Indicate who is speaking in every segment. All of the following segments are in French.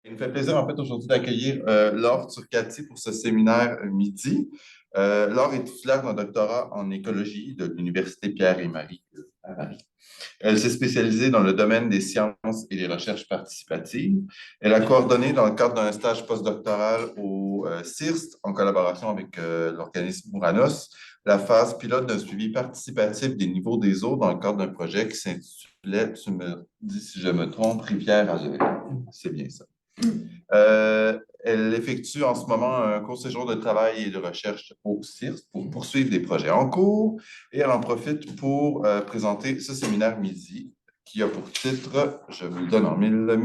Speaker 1: Il me fait plaisir en fait aujourd'hui d'accueillir Laure Turcati pour ce séminaire midi. Laure est titulaire d'un doctorat en écologie de l'Université Pierre et Marie à Paris. Elle s'est spécialisée dans le domaine des sciences et des recherches participatives. Elle a coordonné dans le cadre d'un stage postdoctoral au CIRST en collaboration avec l'organisme Ouranos la phase pilote d'un suivi participatif des niveaux des eaux dans le cadre d'un projet qui s'intitulait, tu me dis si je me trompe, Rivière à l'œil. C'est bien ça. Elle effectue en ce moment un court séjour de travail et de recherche au CIRS pour poursuivre des projets en cours et elle en profite pour présenter ce séminaire midi qui a pour titre, je vous le donne en mille,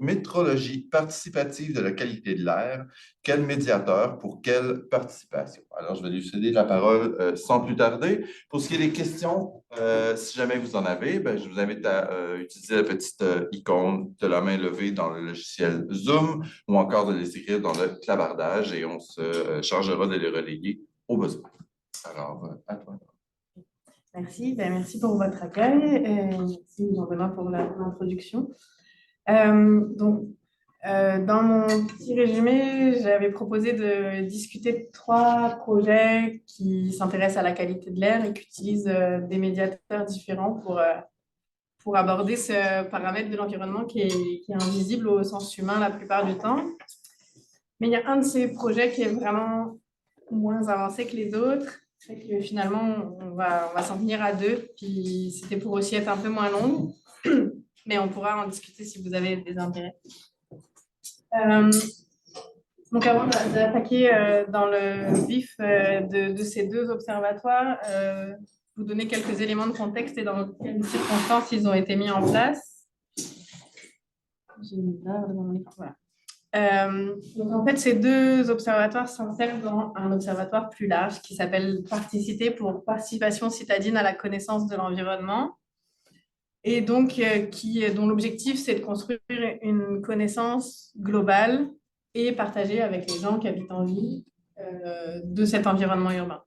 Speaker 1: Métrologie participative de la qualité de l'air. Quel médiateur pour quelle participation? Alors, je vais lui céder la parole sans plus tarder. Pour ce qui est des questions, si jamais vous en avez, ben, je vous invite à utiliser la petite icône de la main levée dans le logiciel Zoom ou encore de les écrire dans le clavardage et on se chargera de les relayer au besoin. Alors, à toi.
Speaker 2: Merci, merci pour votre accueil et merci Jean-Benoît pour l'introduction. Dans mon petit résumé, j'avais proposé de discuter de 3 projets qui s'intéressent à la qualité de l'air et qui utilisent des médiateurs différents pour aborder ce paramètre de l'environnement qui est invisible au sens humain la plupart du temps. Mais il y a un de ces projets qui est vraiment moins avancé que les autres. C'est que finalement, on va s'en tenir à 2. Puis c'était pour aussi être un peu moins long. Mais on pourra en discuter si vous avez des intérêts. Donc avant d'attaquer dans le vif de ces 2 observatoires, vous donner quelques éléments de contexte et dans quelles circonstances ils ont été mis en place. J'ai une barre devant mon écran. Voilà. Donc en fait, ces 2 observatoires s'insèrent dans un observatoire plus large qui s'appelle Particité pour participation citadine à la connaissance de l'environnement et donc dont l'objectif c'est de construire une connaissance globale et partagée avec les gens qui habitent en ville de cet environnement urbain.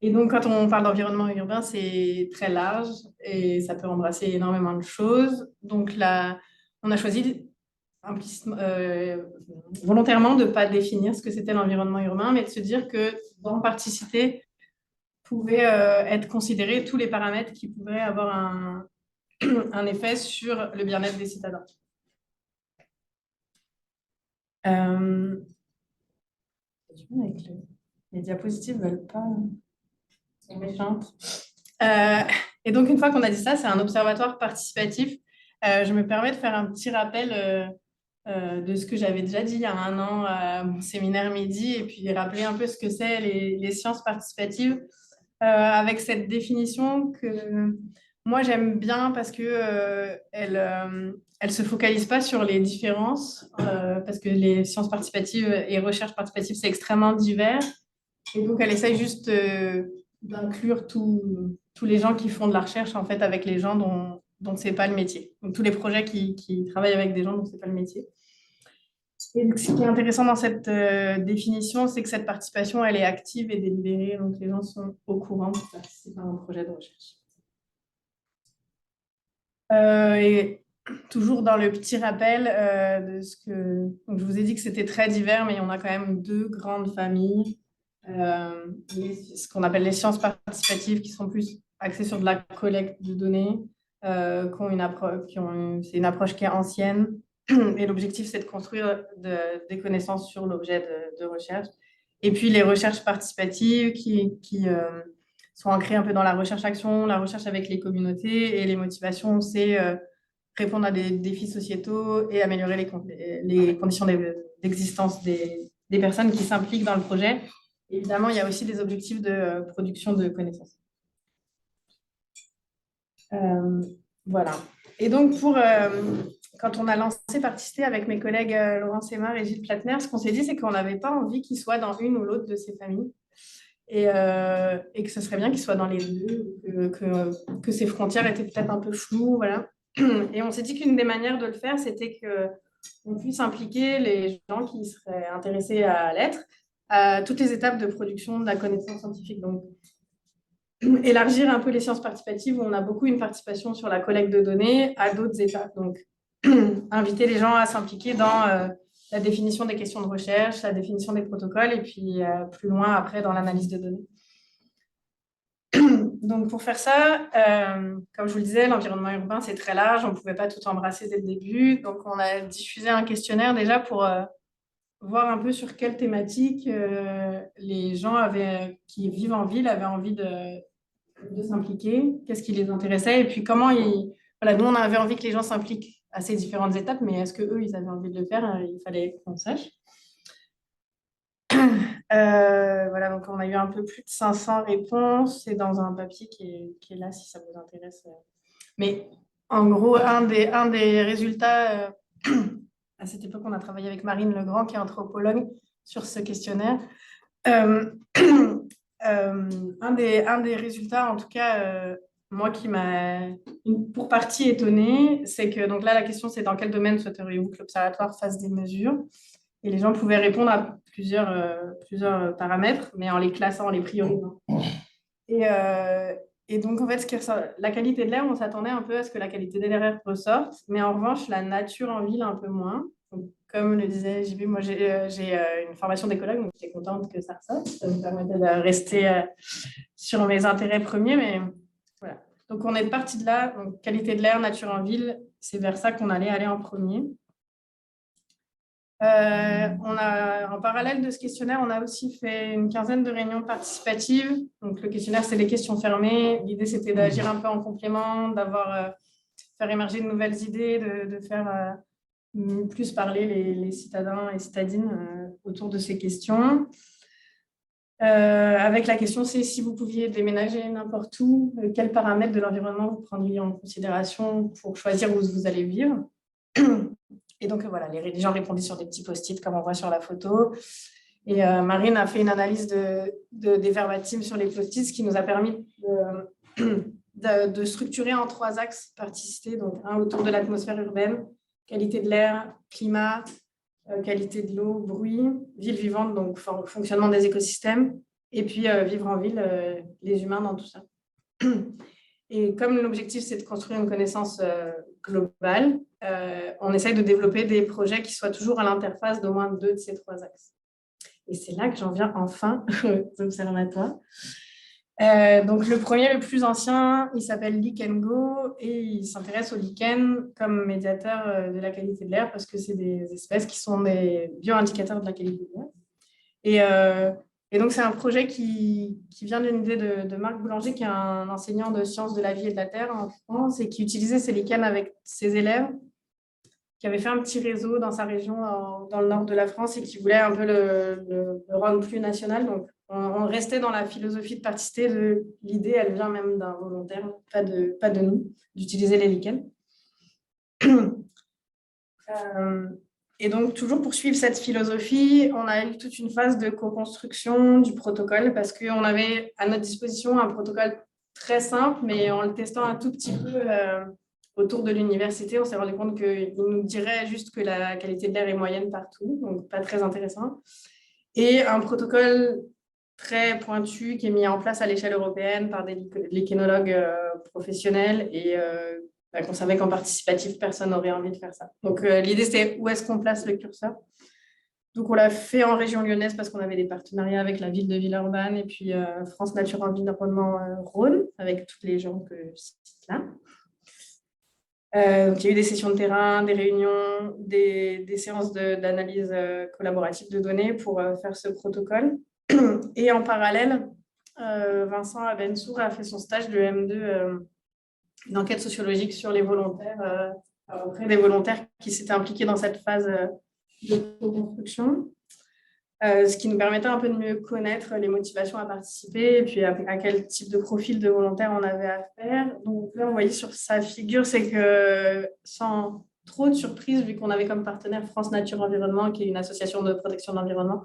Speaker 2: Et donc quand on parle d'environnement urbain, c'est très large et ça peut embrasser énormément de choses. Donc là, on a choisi volontairement de ne pas définir ce que c'était l'environnement urbain, mais de se dire que dans Particité pouvaient être considérés tous les paramètres qui pouvaient avoir un effet sur le bien-être des citadins. Les diapositives ne veulent pas... sont méchantes. Et donc, une fois qu'on a dit ça, c'est un observatoire participatif. Je me permets de faire un petit rappel de ce que j'avais déjà dit il y a un an à mon séminaire midi et puis rappeler un peu ce que c'est les sciences participatives avec cette définition que moi j'aime bien parce que elle se focalise pas sur les différences parce que les sciences participatives et recherche participative c'est extrêmement divers et donc elle essaye juste d'inclure tous les gens qui font de la recherche en fait avec les gens dont c'est pas le métier. Donc tous les projets qui travaillent avec des gens dont c'est pas le métier. Et donc, ce qui est intéressant dans cette définition, c'est que cette participation, elle est active et délibérée, donc les gens sont au courant de participer à un projet de recherche. Et toujours dans le petit rappel de ce que... Donc, je vous ai dit que c'était très divers, mais on a quand même 2 grandes familles. Ce qu'on appelle les sciences participatives, qui sont plus axées sur de la collecte de données, c'est une approche qui est ancienne. Et l'objectif, c'est de construire des connaissances sur l'objet de recherche. Et puis, les recherches participatives qui sont ancrées un peu dans la recherche-action, la recherche avec les communautés. Et les motivations, c'est répondre à des défis sociétaux et améliorer les conditions d'existence des personnes qui s'impliquent dans le projet. Évidemment, il y a aussi des objectifs de production de connaissances. Voilà. Et donc, quand on a lancé Particité avec mes collègues Laurence Aymar et Gilles Platner, ce qu'on s'est dit, c'est qu'on n'avait pas envie qu'ils soient dans une ou l'autre de ces familles et que ce serait bien qu'ils soient dans les 2, que ces frontières étaient peut-être un peu floues. Voilà. Et on s'est dit qu'une des manières de le faire, c'était qu'on puisse impliquer les gens qui seraient intéressés à l'être à toutes les étapes de production de la connaissance scientifique. Donc, élargir un peu les sciences participatives où on a beaucoup une participation sur la collecte de données à d'autres étapes. Donc, inviter les gens à s'impliquer dans la définition des questions de recherche, la définition des protocoles, et puis plus loin après dans l'analyse de données. Donc, pour faire ça, comme je vous le disais, l'environnement urbain, c'est très large. On ne pouvait pas tout embrasser dès le début. Donc, on a diffusé un questionnaire déjà pour voir un peu sur quelle thématique les gens qui vivent en ville avaient envie de s'impliquer, qu'est-ce qui les intéressait, et puis comment ils... Voilà, nous, on avait envie que les gens s'impliquent à ces différentes étapes, mais est-ce qu'eux, ils avaient envie de le faire? Il fallait qu'on sache. Voilà, donc on a eu un peu plus de 500 réponses. C'est dans un papier qui est là si ça vous intéresse. Mais en gros, un des résultats, à cette époque, on a travaillé avec Marine Legrand, qui est anthropologue, sur ce questionnaire. Un des résultats, en tout cas, moi qui m'a pour partie étonnée, c'est que donc là, la question, c'est dans quel domaine souhaiteriez-vous que l'Observatoire fasse des mesures? Et les gens pouvaient répondre à plusieurs paramètres, mais en les classant, en les priorisant. Et donc, en fait, la qualité de l'air, on s'attendait un peu à ce que la qualité de l'air ressorte, mais en revanche, la nature en ville, un peu moins. Donc, comme le disait JB, moi, j'ai une formation d'écologue, donc j'étais contente que ça ressorte. Ça me permettait de rester sur mes intérêts premiers, mais voilà. Donc, on est parti de là. Donc, qualité de l'air, nature en ville, c'est vers ça qu'on allait aller en premier. En parallèle de ce questionnaire, on a aussi fait une quinzaine de réunions participatives. Donc, le questionnaire, c'est des questions fermées. L'idée, c'était d'agir un peu en complément, faire émerger de nouvelles idées, de faire plus parler les citadins et citadines autour de ces questions. Avec la question, c'est si vous pouviez déménager n'importe où, quels paramètres de l'environnement vous prendriez en considération pour choisir où vous allez vivre? Et donc, voilà, les gens répondaient sur des petits post-it, comme on voit sur la photo. Et Marine a fait une analyse des verbatims sur les post-it, ce qui nous a permis de structurer en 3 axes participés. Donc, un autour de l'atmosphère urbaine, qualité de l'air, climat, qualité de l'eau, bruit, ville vivante, donc fonctionnement des écosystèmes, et puis vivre en ville, les humains dans tout ça. Et comme l'objectif, c'est de construire une connaissance globale, on essaye de développer des projets qui soient toujours à l'interface d'au moins 2 de ces 3 axes. Et c'est là que j'en viens enfin aux observatoires. Donc, le premier, le plus ancien, il s'appelle Lichen Go et il s'intéresse au lichen comme médiateur de la qualité de l'air parce que c'est des espèces qui sont des bioindicateurs de la qualité de l'air. Et donc, c'est un projet qui vient d'une idée de Marc Boulanger, qui est un enseignant de sciences de la vie et de la terre en France et qui utilisait ces lichens avec ses élèves, qui avait fait un petit réseau dans sa région, dans le nord de la France, et qui voulait un peu le rendre plus national. Donc, on restait dans la philosophie de participer. L'idée, elle vient même d'un volontaire, pas de nous, d'utiliser les lichens. Et donc, toujours pour suivre cette philosophie, on a eu toute une phase de co-construction du protocole parce qu'on avait à notre disposition un protocole très simple, mais en le testant un tout petit peu autour de l'université, on s'est rendu compte qu'il nous dirait juste que la qualité de l'air est moyenne partout, donc pas très intéressant. Et un protocole très pointu qui est mis en place à l'échelle européenne par des lichénologues professionnels et qu'on savait qu'en participatif, personne n'aurait envie de faire ça. Donc, l'idée, c'était où est-ce qu'on place le curseur. Donc, on l'a fait en région lyonnaise parce qu'on avait des partenariats avec la ville de Villeurbanne et puis France Nature Environnement Rhône, avec tous les gens que je cite là. Donc, il y a eu des sessions de terrain, des réunions, des séances d'analyse collaborative de données pour faire ce protocole. Et en parallèle, Vincent Abensour a fait son stage de M2 une enquête sociologique sur les volontaires, auprès des volontaires qui s'étaient impliqués dans cette phase de co-construction, ce qui nous permettait un peu de mieux connaître les motivations à participer et puis à quel type de profil de volontaire on avait à faire. Donc là, vous voyez sur sa figure, c'est que sans trop de surprise, vu qu'on avait comme partenaire France Nature Environnement, qui est une association de protection de l'environnement,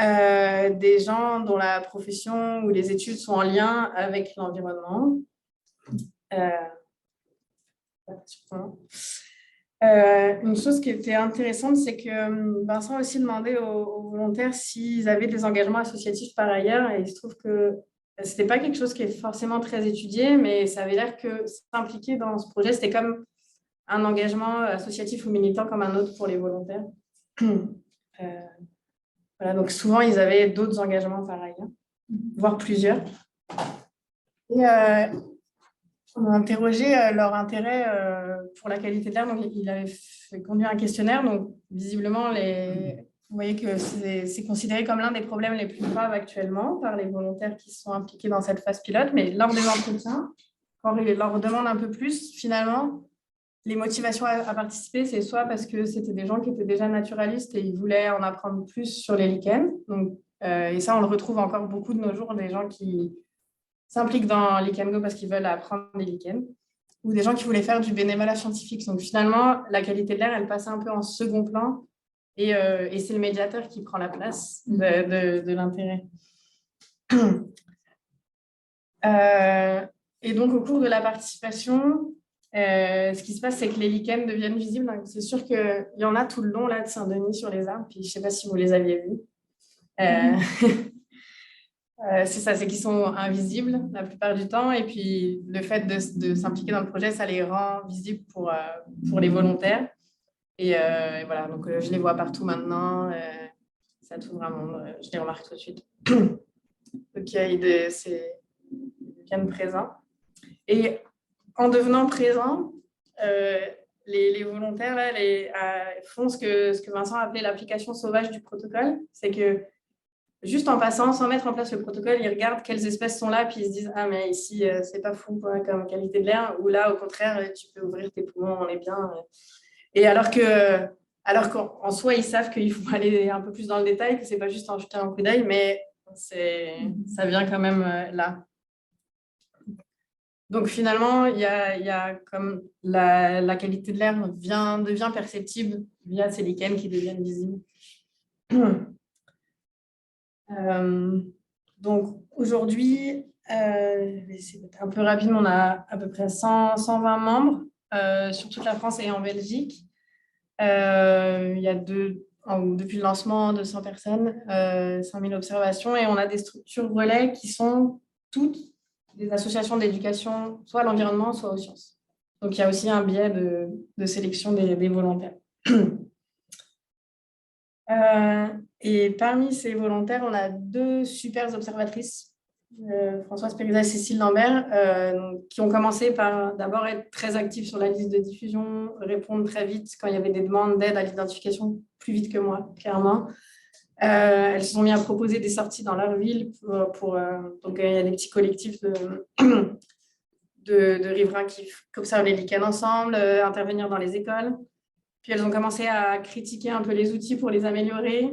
Speaker 2: des gens dont la profession ou les études sont en lien avec l'environnement. Une chose qui était intéressante, c'est que Vincent a aussi demandé aux volontaires s'ils avaient des engagements associatifs par ailleurs, et il se trouve que ce n'était pas quelque chose qui est forcément très étudié, mais ça avait l'air que s'impliquer dans ce projet, c'était comme un engagement associatif ou militant comme un autre pour les volontaires. Voilà, donc souvent, ils avaient d'autres engagements pareils, hein, voire plusieurs. Et on a interrogé leur intérêt pour la qualité de l'air. Donc, il avait conduit un questionnaire. Donc, visiblement, vous voyez que c'est considéré comme l'un des problèmes les plus graves actuellement par les volontaires qui sont impliqués dans cette phase pilote. Mais lors des entretiens, quand il leur demande un peu plus, finalement, les motivations à participer, c'est soit parce que c'était des gens qui étaient déjà naturalistes et ils voulaient en apprendre plus sur les lichens. Donc, et ça, on le retrouve encore beaucoup de nos jours, des gens qui s'impliquent dans Lichen Go parce qu'ils veulent apprendre des lichens, ou des gens qui voulaient faire du bénévolat scientifique. Donc finalement, la qualité de l'air, elle passe un peu en second plan et c'est le médiateur qui prend la place de l'intérêt. Et donc, au cours de la participation, ce qui se passe, c'est que les lichens deviennent visibles. Donc, c'est sûr qu'il y en a tout le long là, de Saint-Denis sur les arbres, puis je ne sais pas si vous les aviez vus. C'est ça, c'est qu'ils sont invisibles la plupart du temps. Et puis, le fait de s'impliquer dans le projet, ça les rend visibles pour les volontaires. Et voilà, donc je les vois partout maintenant. Ça t'ouvre un monde, je les remarque tout de suite. Donc, ils deviennent présents. Et en devenant présents, les volontaires là, font ce que Vincent a appelé l'application sauvage du protocole. C'est que juste en passant, sans mettre en place le protocole, ils regardent quelles espèces sont là, puis ils se disent « Ah, mais ici, c'est pas fou quoi, comme qualité de l'air. » Ou là, au contraire, tu peux ouvrir tes poumons, on est bien. Et alors qu'en soi, ils savent qu'il faut aller un peu plus dans le détail, que c'est pas juste en jeter un coup d'œil, mais ça vient quand même là. Donc finalement, il y a comme la qualité de l'air devient perceptible via ces lichens qui deviennent visibles. Donc aujourd'hui, je vais essayer d'être un peu rapide, on a à peu près 120 membres sur toute la France et en Belgique. Il y a depuis le lancement, 200 personnes, 5000 observations, et on a des structures relais qui sont toutes des associations d'éducation, soit à l'environnement, soit aux sciences. Donc, il y a aussi un biais de sélection des volontaires. Et parmi ces volontaires, on a 2 super observatrices, Françoise Périsa et Cécile Lambert, qui ont commencé par d'abord être très actives sur la liste de diffusion, répondre très vite quand il y avait des demandes d'aide à l'identification, plus vite que moi, clairement. Elles se sont mis à proposer des sorties dans leur ville. Donc, il y a des petits collectifs de riverains qui observent les lichens ensemble, intervenir dans les écoles. Puis, elles ont commencé à critiquer un peu les outils pour les améliorer,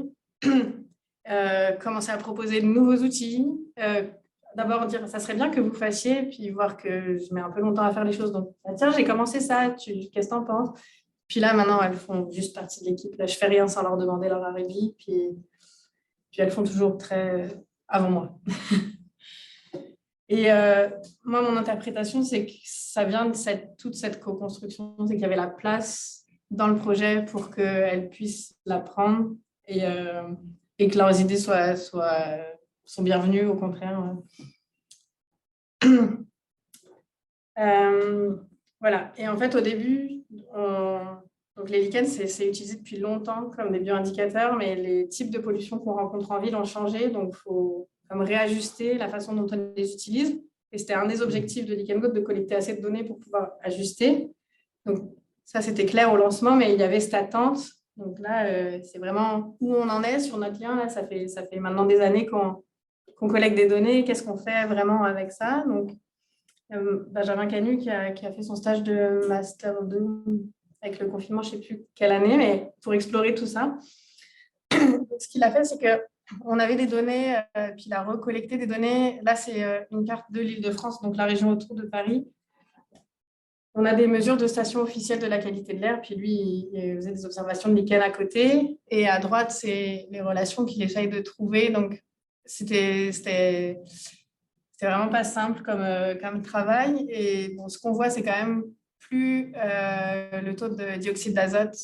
Speaker 2: commencer à proposer de nouveaux outils. D'abord, dire « ça serait bien que vous fassiez », puis voir que je mets un peu longtemps à faire les choses. Donc, « tiens, j'ai commencé ça, qu'est-ce que tu en penses ?» Puis là, maintenant, elles font juste partie de l'équipe. Là, je ne fais rien sans leur demander leur avis. Puis elles font toujours très avant moi. Et moi, mon interprétation, c'est que ça vient de toute cette co-construction. C'est qu'il y avait la place dans le projet pour qu'elles puissent l'apprendre et que leurs idées sont bienvenues, au contraire. Voilà. Et en fait, au début, donc les lichens, c'est utilisé depuis longtemps comme des bioindicateurs, mais les types de pollution qu'on rencontre en ville ont changé, donc il faut comme réajuster la façon dont on les utilise. Et c'était un des objectifs de Lichen Go de collecter assez de données pour pouvoir ajuster. Donc ça, c'était clair au lancement, mais il y avait cette attente. Donc là, c'est vraiment où on en est sur notre lien. Là, ça fait maintenant des années qu'on collecte des données. Qu'est-ce qu'on fait vraiment avec ça? Donc, Benjamin Canu qui a fait son stage de Master 2 avec le confinement, je ne sais plus quelle année, mais pour explorer tout ça. Ce qu'il a fait, c'est qu'on avait des données, puis il a recollecté des données. Là, c'est une carte de l'Île-de-France, donc la région autour de Paris. On a des mesures de station officielle de la qualité de l'air, puis lui, il faisait des observations de lichen à côté. Et à droite, c'est les relations qu'il essaye de trouver. Donc, c'était vraiment pas simple comme travail. Et bon, ce qu'on voit, c'est quand même plus le taux de dioxyde d'azote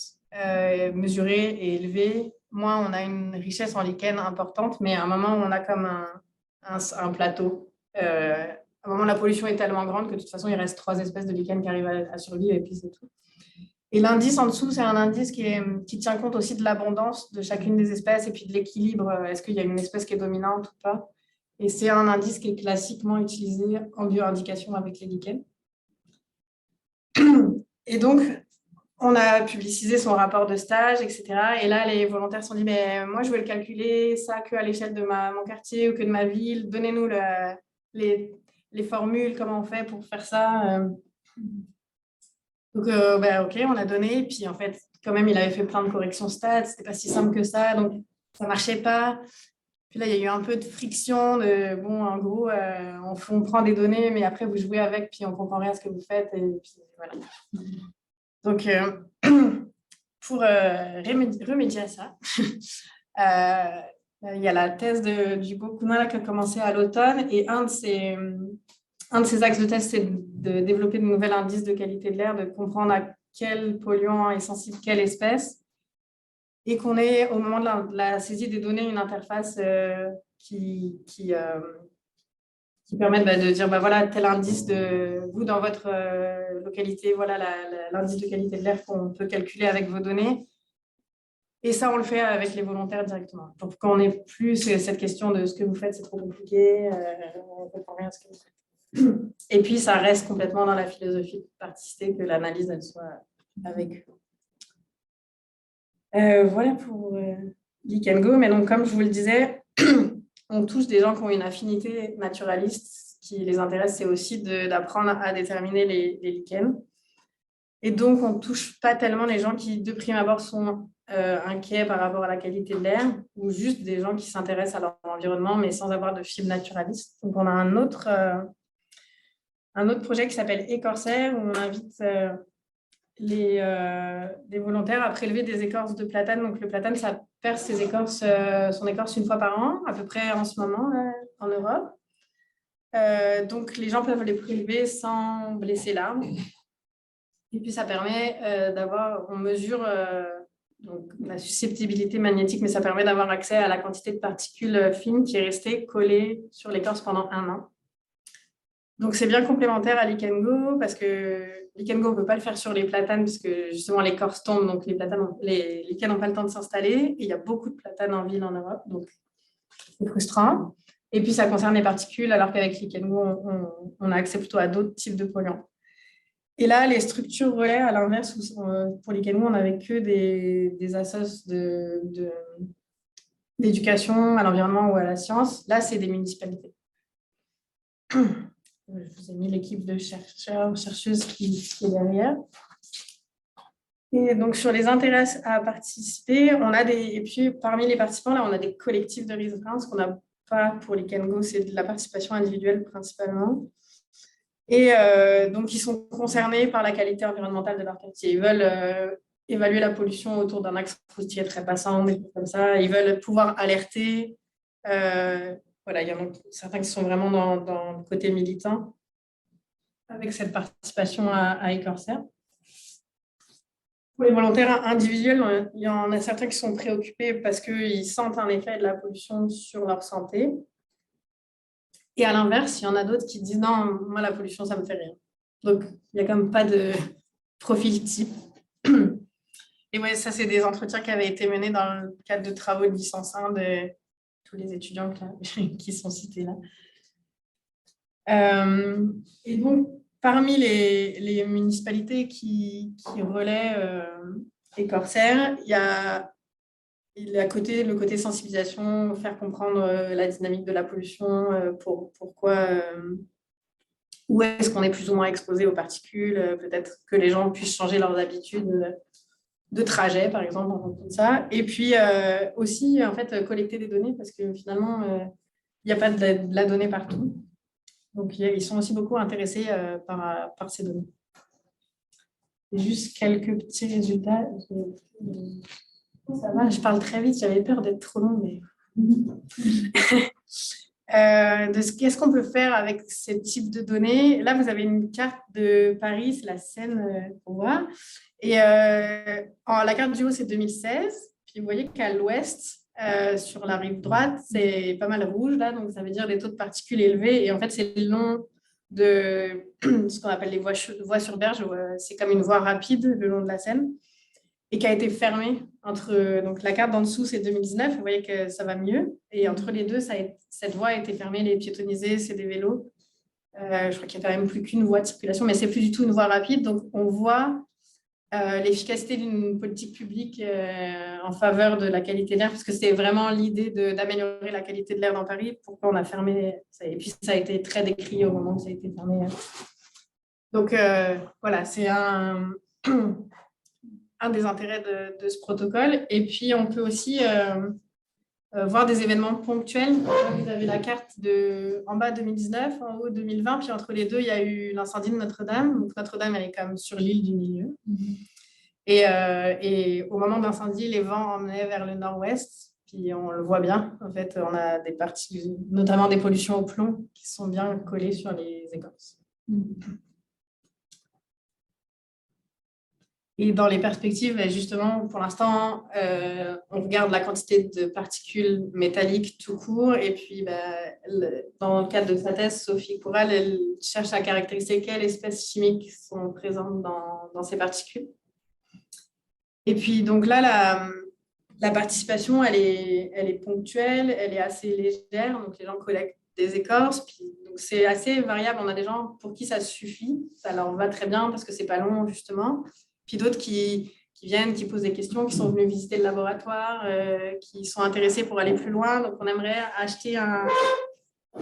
Speaker 2: mesuré est élevé, moins on a une richesse en lichen importante, mais à un moment, on a comme un plateau. À un moment, la pollution est tellement grande que de toute façon, il reste 3 espèces de lichen qui arrivent à survivre et puis c'est tout. Et l'indice en dessous, c'est un indice qui tient compte aussi de l'abondance de chacune des espèces et puis de l'équilibre. Est-ce qu'il y a une espèce qui est dominante ou pas? Et c'est un indice qui est classiquement utilisé en bioindication avec les lichens. Et donc, on a publicisé son rapport de stage, etc. Et là, les volontaires se sont dit, mais moi, je veux le calculer, ça que à l'échelle de mon quartier ou que de ma ville. Donnez-nous les formules, comment on fait pour faire ça. Donc, OK, on a donné. Et puis, en fait, quand même, il avait fait plein de corrections stats. C'était pas si simple que ça. Donc, ça marchait pas. Puis là, il y a eu un peu de friction. Bon, en gros, on prend des données, mais après, vous jouez avec, puis on comprend rien à ce que vous faites. Et puis, voilà. Donc, pour remédier à ça, il y a la thèse du Kuna qui a commencé à l'automne. Et un de ses axes de thèse, c'est de développer de nouveaux indices de qualité de l'air, de comprendre à quel polluant est sensible quelle espèce, et qu'on ait, au moment de la saisie des données, une interface qui permette de dire, voilà, tel indice de vous dans votre localité, voilà l'indice de qualité de l'air qu'on peut calculer avec vos données. Et ça, on le fait avec les volontaires directement. Donc, quand on n'est plus cette question de ce que vous faites, c'est trop compliqué, on ne comprend rien à ce que vous faites. Et puis, ça reste complètement dans la philosophie de participer, que l'analyse, elle soit avec eux. Voilà pour Geek & Go. Mais donc, comme je vous le disais, on touche des gens qui ont une affinité naturaliste. Ce qui les intéresse, c'est aussi d'apprendre à déterminer les lichens. Et donc, on ne touche pas tellement les gens qui, de prime abord, sont inquiets par rapport à la qualité de l'air, ou juste des gens qui s'intéressent à leur environnement, mais sans avoir de fibre naturaliste. Donc, on a un autre projet qui s'appelle Écorsaire, où on invite des volontaires à prélever des écorces de platane. Donc, le platane, ça perce son écorce une fois par an, à peu près en ce moment, en Europe. Donc, les gens peuvent les prélever sans blesser l'arbre. Et puis, ça permet on mesure donc, la susceptibilité magnétique, mais ça permet d'avoir accès à la quantité de particules fines qui est restée collée sur l'écorce pendant 1 an. Donc, c'est bien complémentaire à Lick & Go parce que Lick & Go, on ne peut pas le faire sur les platanes parce que justement, l'écorce tombe, donc les lichens n'ont pas le temps de s'installer. Et il y a beaucoup de platanes en ville en Europe, donc c'est frustrant. Et puis, ça concerne les particules, alors qu'avec Lick & Go, on a accès plutôt à d'autres types de polluants. Et là, les structures relais, à l'inverse, pour Lick & Go, on n'avait que des assos d'éducation à l'environnement ou à la science. Là, c'est des municipalités. Je vous ai mis l'équipe de chercheurs, chercheuses qui est derrière. Et donc, sur les intérêts à participer, et puis parmi les participants, là, on a des collectifs de riverains. Ce qu'on n'a pas pour Lick & Go, c'est de la participation individuelle principalement. Et donc, ils sont concernés par la qualité environnementale de leur quartier. Ils veulent évaluer la pollution autour d'un axe routier très passant, des choses comme ça. Ils veulent pouvoir alerter. Voilà, il y en a certains qui sont vraiment dans le côté militant avec cette participation à Écorsaire. Pour les volontaires individuels, il y en a certains qui sont préoccupés parce qu'ils sentent un effet de la pollution sur leur santé. Et à l'inverse, il y en a d'autres qui disent non, moi la pollution, ça ne me fait rien. Donc, il n'y a quand même pas de profil type. Et ouais, ça, c'est des entretiens qui avaient été menés dans le cadre de travaux de licence 1 de tous les étudiants qui sont cités là. Et donc, parmi les municipalités qui relaient Écorsaire, il y a le côté sensibilisation, faire comprendre la dynamique de la pollution, pourquoi, où est-ce qu'on est plus ou moins exposé aux particules, peut-être que les gens puissent changer leurs habitudes de trajet, par exemple, comme ça. Et puis aussi, en fait, collecter des données parce que finalement, il n'y a pas de la donnée partout. Donc, ils sont aussi beaucoup intéressés par ces données. Et juste quelques petits résultats. Ça va, je parle très vite, j'avais peur d'être trop long, mais... Qu'est-ce qu'on peut faire avec ce type de données. Là, vous avez une carte de Paris, c'est la Seine qu'on voit. Et la carte du haut, c'est 2016. Puis vous voyez qu'à l'ouest, sur la rive droite, c'est pas mal rouge, là, donc ça veut dire des taux de particules élevés. Et en fait, c'est le long de ce qu'on appelle les voies sur berge. C'est comme une voie rapide le long de la Seine et qui a été fermée entre... Donc, la carte d'en dessous, c'est 2019. Vous voyez que ça va mieux. Et entre les deux, cette voie a été fermée. Elle est piétonnisée, c'est des vélos. Je crois qu'il n'y a quand même plus qu'une voie de circulation, mais c'est plus du tout une voie rapide. Donc, on voit l'efficacité d'une politique publique en faveur de la qualité de l'air, parce que c'est vraiment l'idée d'améliorer la qualité de l'air dans Paris. Pourquoi on a fermé ça, et puis ça a été très décrié au moment où ça a été fermé. Donc voilà, c'est un des intérêts de ce protocole. Et puis on peut aussi voir des événements ponctuels. Vous avez la carte en bas 2019, en haut 2020, puis entre les deux, il y a eu l'incendie de Notre-Dame. Donc Notre-Dame, elle est comme sur l'île du milieu. Et au moment de l'incendie, les vents emmenaient vers le nord-ouest. Puis on le voit bien. En fait, on a des parties, notamment des pollutions au plomb, qui sont bien collées sur les écorces. Et dans les perspectives, justement, pour l'instant, on regarde la quantité de particules métalliques tout court. Et puis, dans le cadre de sa thèse, Sophie Coural, elle cherche à caractériser quelles espèces chimiques sont présentes dans ces particules. Et puis, donc là, la participation, elle est ponctuelle, elle est assez légère. Donc, les gens collectent des écorces. Puis, donc, c'est assez variable. On a des gens pour qui ça suffit. Ça leur va très bien parce que c'est pas long, justement. Puis d'autres qui viennent, qui posent des questions, qui sont venus visiter le laboratoire, qui sont intéressés pour aller plus loin. Donc, on aimerait acheter un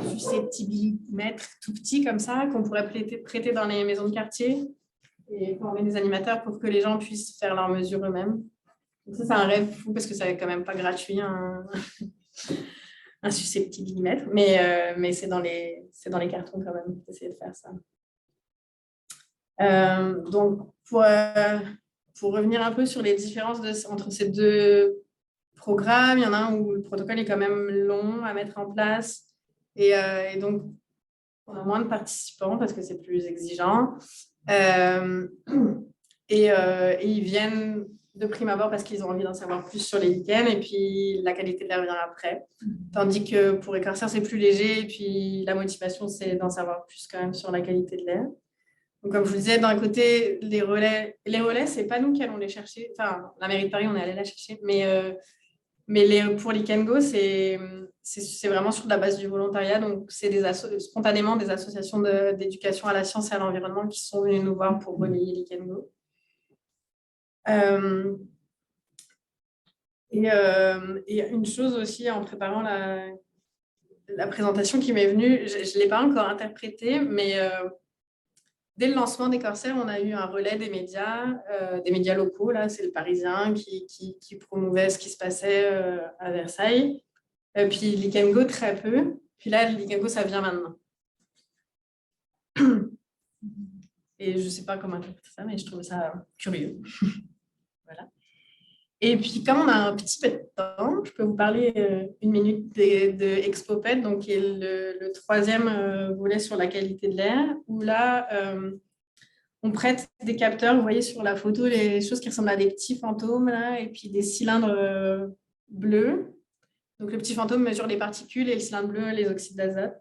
Speaker 2: susceptiblimètre tout petit comme ça, qu'on pourrait prêter dans les maisons de quartier et former des animateurs pour que les gens puissent faire leurs mesures eux-mêmes. Donc ça, c'est un rêve fou parce que ça n'est quand même pas gratuit, un susceptiblimètre. Mais c'est dans les cartons quand même d'essayer de faire ça. Donc, pour revenir un peu sur les différences entre ces deux programmes, il y en a un où le protocole est quand même long à mettre en place et donc on a moins de participants parce que c'est plus exigeant. Et ils viennent de prime abord parce qu'ils ont envie d'en savoir plus sur les lichens et puis la qualité de l'air vient après. Tandis que pour Écarceur, c'est plus léger et puis la motivation, c'est d'en savoir plus quand même sur la qualité de l'air. Donc, comme je vous disais, d'un côté, les relais, ce n'est pas nous qui allons les chercher. Enfin, la mairie de Paris, on est allé la chercher. Mais pour l'Ikengo, c'est vraiment sur la base du volontariat. Donc, c'est spontanément des associations d'éducation à la science et à l'environnement qui sont venues nous voir pour relayer l'Ikengo. Et une chose aussi, en préparant la présentation qui m'est venue, je ne l'ai pas encore interprétée, mais... Dès le lancement des Corsaires, on a eu un relais des médias locaux. Là, c'est le Parisien qui promouvait ce qui se passait à Versailles. Puis l'Ikengo, très peu. Puis là, l'Ikengo, ça vient maintenant. Et je ne sais pas comment interpréter ça, mais je trouve ça curieux. Voilà. Et puis, comme on a un petit peu de temps, je peux vous parler une minute de ExpoPet, donc qui est le troisième volet sur la qualité de l'air, où là, on prête des capteurs. Vous voyez sur la photo les choses qui ressemblent à des petits fantômes, là, et puis des cylindres bleus. Donc, le petit fantôme mesure les particules et le cylindre bleu, les oxydes d'azote.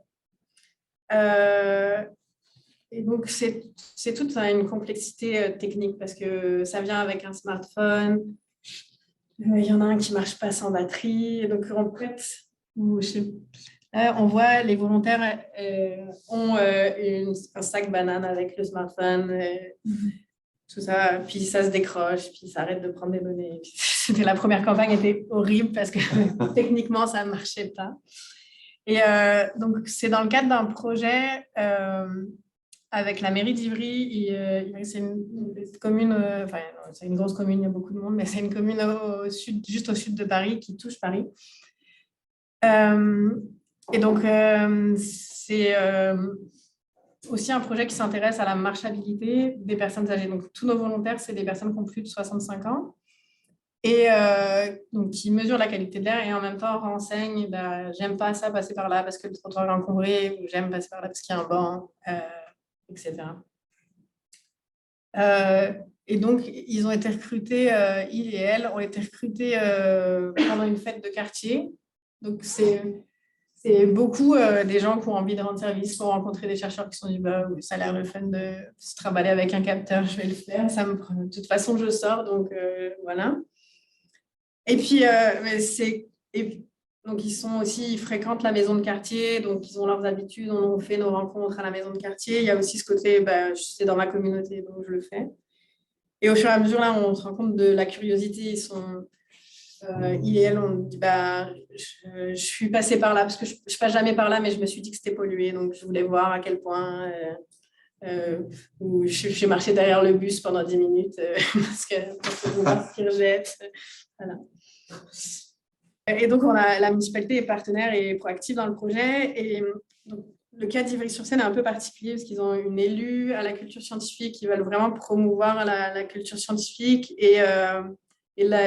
Speaker 2: Et donc, c'est toute une complexité technique parce que ça vient avec un smartphone. Il y en a un qui ne marche pas sans batterie. Et donc, on prête, on voit les volontaires ont un sac banane avec le smartphone, tout ça. Puis ça se décroche, puis ça arrête de prendre des données. C'était la première campagne, était horrible parce que techniquement, ça ne marchait pas. Et donc, c'est dans le cadre d'un projet avec la mairie d'Ivry. C'est une commune, c'est une grosse commune, il y a beaucoup de monde, mais c'est une commune juste au sud de Paris qui touche Paris. Et donc, c'est aussi un projet qui s'intéresse à la marchabilité des personnes âgées. Donc, tous nos volontaires, c'est des personnes qui ont plus de 65 ans et donc, qui mesurent la qualité de l'air et en même temps renseignent, j'aime pas ça passer par là parce que le trottoir est encombré, ou j'aime passer par là parce qu'il y a un banc, etc. Et donc, ils ont été recrutés, ils et elles ont été recrutés pendant une fête de quartier. Donc, c'est C'est beaucoup des gens qui ont envie de rendre service, qui ont rencontré des chercheurs qui se sont dit bah, oui, ça a l'air le fun de se trimballer avec un capteur, je vais le faire. Ça me prend... De toute façon, je sors, donc voilà. Et puis, donc, ils fréquentent la maison de quartier, donc ils ont leurs habitudes, on fait nos rencontres à la maison de quartier. Il y a aussi ce côté, bah, c'est dans ma communauté, donc je le fais. Et au fur et à mesure, là, on se rend compte de la curiosité. Il et elle, on dit, bah, je suis passée par là, parce que je ne passe jamais par là, mais je me suis dit que c'était pollué, donc je voulais voir à quel point, où j'ai marché derrière le bus pendant 10 minutes, parce que pour voir ce qu'ils rejettent. Voilà. Et donc, la municipalité est partenaire et proactive dans le projet. Et donc, le cas d'Ivry-sur-Seine est un peu particulier parce qu'ils ont une élue à la culture scientifique qui veulent vraiment promouvoir la culture scientifique. Et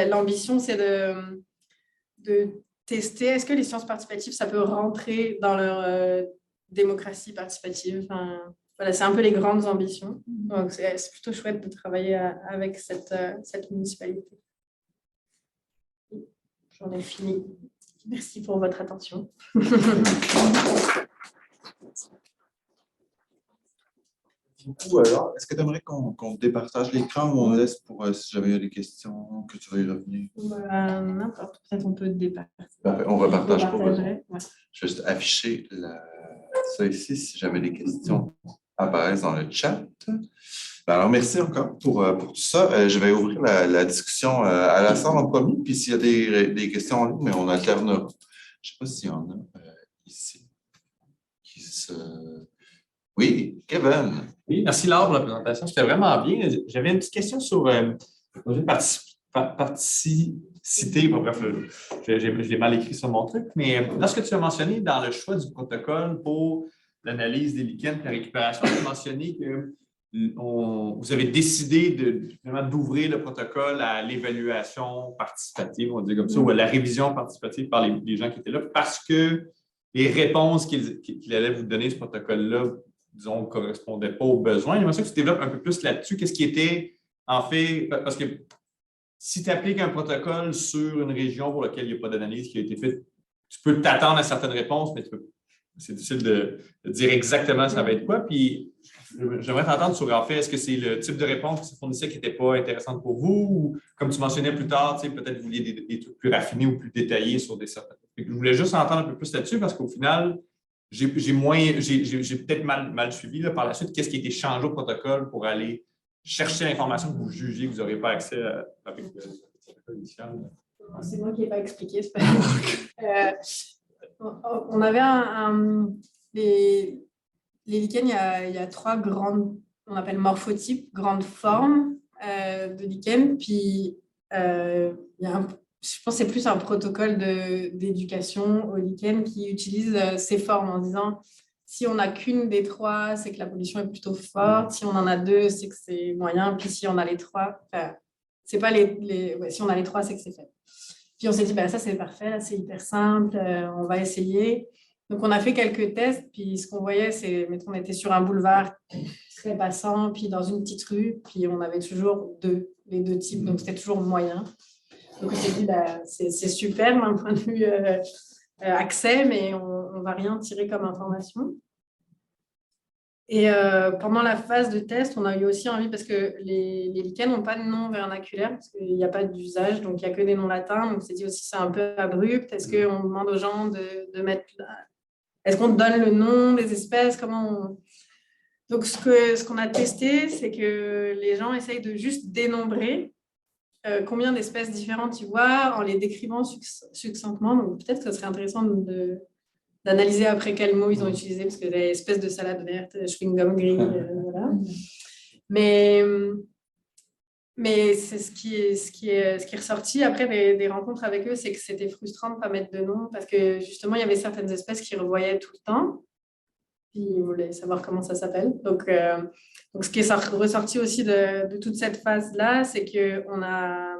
Speaker 2: l'ambition, c'est de tester est-ce que les sciences participatives, ça peut rentrer dans leur démocratie participative. Enfin, voilà, c'est un peu les grandes ambitions. Donc, c'est plutôt chouette de travailler avec cette municipalité. J'en ai fini. Merci pour votre attention.
Speaker 1: Du coup, alors, est-ce que tu aimerais qu'on départage l'écran ou on laisse pour si jamais il y a des questions que tu veux y revenir?
Speaker 2: N'importe, peut-être on peut départager.
Speaker 1: Parfait, on repartage pour vous.
Speaker 2: Ouais.
Speaker 1: Je vais juste afficher ça ici si jamais des questions apparaissent dans le chat. Alors, merci encore pour tout ça. Je vais ouvrir la discussion à la salle en premier, puis s'il y a des questions en ligne, mais on alternera. Je ne sais pas s'il y en a ici qui se... Oui, Kevin.
Speaker 3: Oui, merci Laure pour la présentation. C'était vraiment bien. J'avais une petite question sur le projet participité. Bon, bref, je l'ai mal écrit sur mon truc, mais lorsque tu as mentionné dans le choix du protocole pour l'analyse des lichens et la récupération, tu as mentionné que vous avez décidé d'ouvrir le protocole à l'évaluation participative, on va dire comme ça, ou à la révision participative par les gens qui étaient là, parce que les réponses qu'il allait vous donner, ce protocole-là, disons, ne correspondaient pas aux besoins. J'aimerais ça que tu développes un peu plus là-dessus. Qu'est-ce qui était, en fait, parce que si tu appliques un protocole sur une région pour laquelle il n'y a pas d'analyse qui a été faite, tu peux t'attendre à certaines réponses, mais c'est difficile de dire exactement ça va être quoi. Puis, j'aimerais t'entendre sur, en fait, est-ce que c'est le type de réponse qui se fournissait qui n'était pas intéressante pour vous ou, comme tu mensonnais plus tard, peut-être vous vouliez des trucs plus raffinés ou plus détaillés sur des certains. Je voulais juste entendre un peu plus là-dessus parce qu'au final, j'ai peut-être mal suivi là, par la suite qu'est-ce qui a été changé au protocole pour aller chercher l'information que vous jugez que vous n'aurez pas accès avec le protocole initial.
Speaker 2: C'est moi qui n'ai pas expliqué. On avait les lichens, il y a 3 grandes, on appelle morphotypes, grandes formes de lichen. Puis, il y a je pense que c'est plus un protocole d'éducation au lichen qui utilise ces formes en disant si on n'a qu'une des 3, c'est que la pollution est plutôt forte. Si on en a 2, c'est que c'est moyen. Puis si on a les 3, c'est pas si on a les 3, c'est que c'est fait. Puis on s'est dit, bah, ça c'est parfait, là, c'est hyper simple, on va essayer. Donc on a fait quelques tests, puis ce qu'on voyait, c'est, mettons, on était sur un boulevard très passant, puis dans une petite rue, puis on avait toujours les 2 types, donc c'était toujours moyen. Donc on s'est dit, bah, c'est super d'un point de vue accès, mais on ne va rien tirer comme information. Et pendant la phase de test, on a eu aussi envie, parce que les lichens n'ont pas de nom vernaculaire, parce qu'il n'y a pas d'usage, donc il n'y a que des noms latins. Donc on s'est dit aussi c'est un peu abrupt. Est-ce qu'on demande aux gens de mettre... Est-ce qu'on donne le nom des espèces? Donc ce qu'on a testé, c'est que les gens essayent de juste dénombrer combien d'espèces différentes ils voient en les décrivant succinctement. Donc peut-être que ce serait intéressant d'analyser après quels mots ils ont utilisé, parce que des espèces de salade verte, chewing-gum gris, voilà. Mais c'est ce qui est ressorti après des rencontres avec eux, c'est que c'était frustrant de ne pas mettre de nom, parce que justement, il y avait certaines espèces qu'ils revoyaient tout le temps, puis ils voulaient savoir comment ça s'appelle. Donc, ce qui est ressorti aussi de toute cette phase-là, c'est qu'on a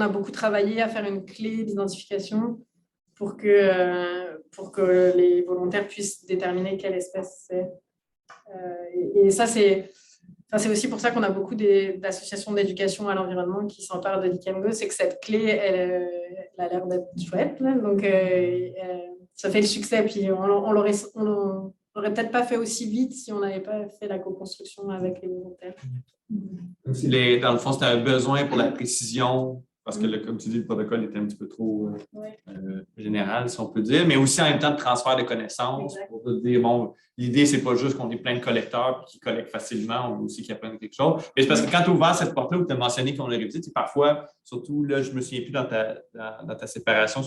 Speaker 2: beaucoup travaillé à faire une clé d'identification pour que les volontaires puissent déterminer quelle espèce c'est. Et ça, c'est aussi pour ça qu'on a beaucoup d'associations d'éducation à l'environnement qui s'emparent de Lichen Go, c'est que cette clé, elle a l'air d'être chouette. Là. Donc, ça fait le succès. Puis on l'aurait peut-être pas fait aussi vite si on n'avait pas fait la co-construction avec les volontaires.
Speaker 3: Dans le fond, c'était un besoin pour la précision, parce que, comme tu dis, le protocole était un petit peu trop général, si on peut dire, mais aussi en même temps de transfert de connaissances.
Speaker 2: Exact.
Speaker 3: Pour te dire, bon, l'idée, c'est pas juste qu'on ait plein de collecteurs qui collectent facilement, on veut aussi qu'ils apprennent quelque chose. Mais c'est parce que quand tu as ouvert cette porte-là où tu as mentionné qu'on l'a révisé, parfois, surtout là, je me souviens plus dans ta séparation,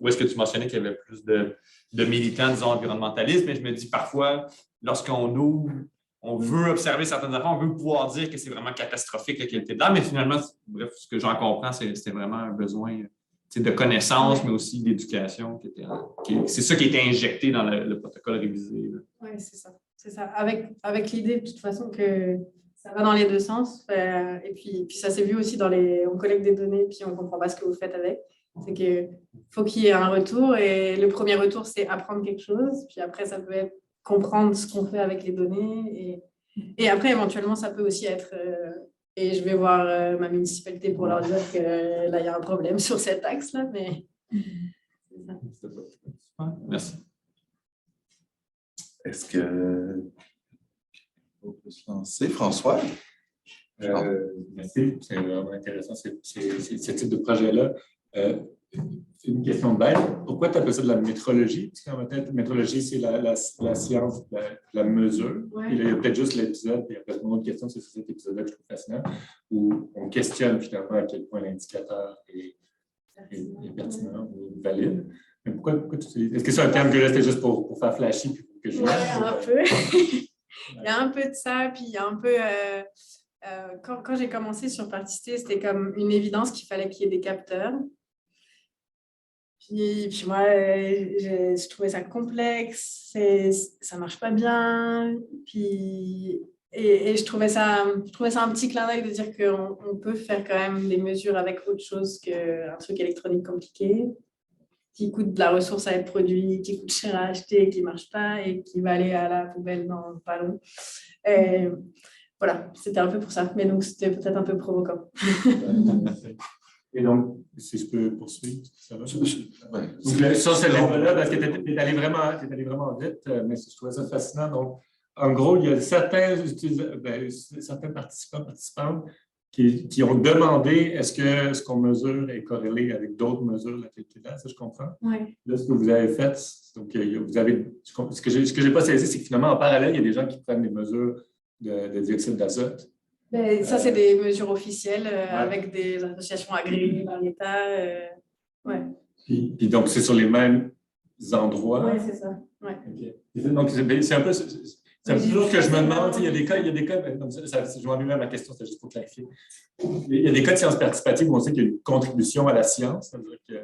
Speaker 3: où est-ce que tu mentionnais qu'il y avait plus de militants, disons, environnementalistes, mais je me dis parfois, lorsqu'on ouvre, on veut observer certaines affaires, on veut pouvoir dire que c'est vraiment catastrophique la qualité de l'air, mais finalement, bref, ce que j'en comprends, c'était vraiment un besoin de connaissances, mais aussi d'éducation. C'est ça qui a été injecté dans le protocole révisé.
Speaker 2: Oui, c'est ça. C'est ça. Avec l'idée, de toute façon, que ça va dans les deux sens. Et puis ça s'est vu aussi on collecte des données, puis on ne comprend pas ce que vous faites avec. C'est qu'il faut qu'il y ait un retour. Et le premier retour, c'est apprendre quelque chose. Puis après, ça peut être comprendre ce qu'on fait avec les données. Et après, éventuellement, ça peut aussi être... et je vais voir ma municipalité pour leur dire que là, il y a un problème sur cet axe-là. Mais c'est ça.
Speaker 3: Merci.
Speaker 1: Est-ce que on peut se lancer? François?
Speaker 4: Merci, c'est vraiment intéressant ce type de projet-là. C'est une question de bête. Pourquoi tu appelles ça de la métrologie? Parce qu'en tête, la métrologie, c'est la science de la mesure.
Speaker 2: Ouais.
Speaker 4: Il y a peut-être juste l'épisode, puis il y a peut-être une autre question, c'est cet épisode-là que je trouve fascinant, où on questionne finalement à quel point l'indicateur est pertinent ou valide. Mais pourquoi tu est-ce que c'est un terme que là, c'était juste pour faire flashy puis pour que je
Speaker 2: un peu. Il y a un peu de ça, puis il y a un peu... quand j'ai commencé sur Particité, c'était comme une évidence qu'il fallait qu'il y ait des capteurs. Puis moi, je trouvais ça complexe, ça ne marche pas bien. Puis, et je trouvais ça un petit clin d'œil de dire qu'on peut faire quand même des mesures avec autre chose qu'un truc électronique compliqué, qui coûte de la ressource à être produit, qui coûte cher à acheter, qui ne marche pas et qui va aller à la poubelle dans pas long. Voilà, c'était un peu pour ça. Mais donc, c'était peut-être un peu provoquant.
Speaker 4: Et donc, si je peux poursuivre, ça va?
Speaker 1: Ouais.
Speaker 4: Donc, sur ce niveau-là, parce que tu es allé vraiment vite, mais je trouvais ça fascinant. Donc, en gros, il y a certains participantes qui ont demandé est-ce que ce qu'on mesure est corrélé avec d'autres mesures de la qualité de l'air, ça je comprends.
Speaker 2: Ouais.
Speaker 4: Là, ce que vous avez fait, donc, ce que je n'ai pas saisi, c'est que finalement, en parallèle, il y a des gens qui prennent des mesures de dioxyde d'azote.
Speaker 2: Ça, c'est des mesures officielles avec des associations agréées par l'État. Ouais.
Speaker 4: Puis donc, c'est sur les mêmes endroits.
Speaker 2: Oui, c'est ça. Ouais.
Speaker 4: Okay. Donc, c'est un peu... C'est toujours ce que je me demande. Il y a des cas, je m'en vais à ma question, c'est juste pour clarifier. Il y a des cas de sciences participatives où on sait qu'il y a une contribution à la science. C'est-à-dire que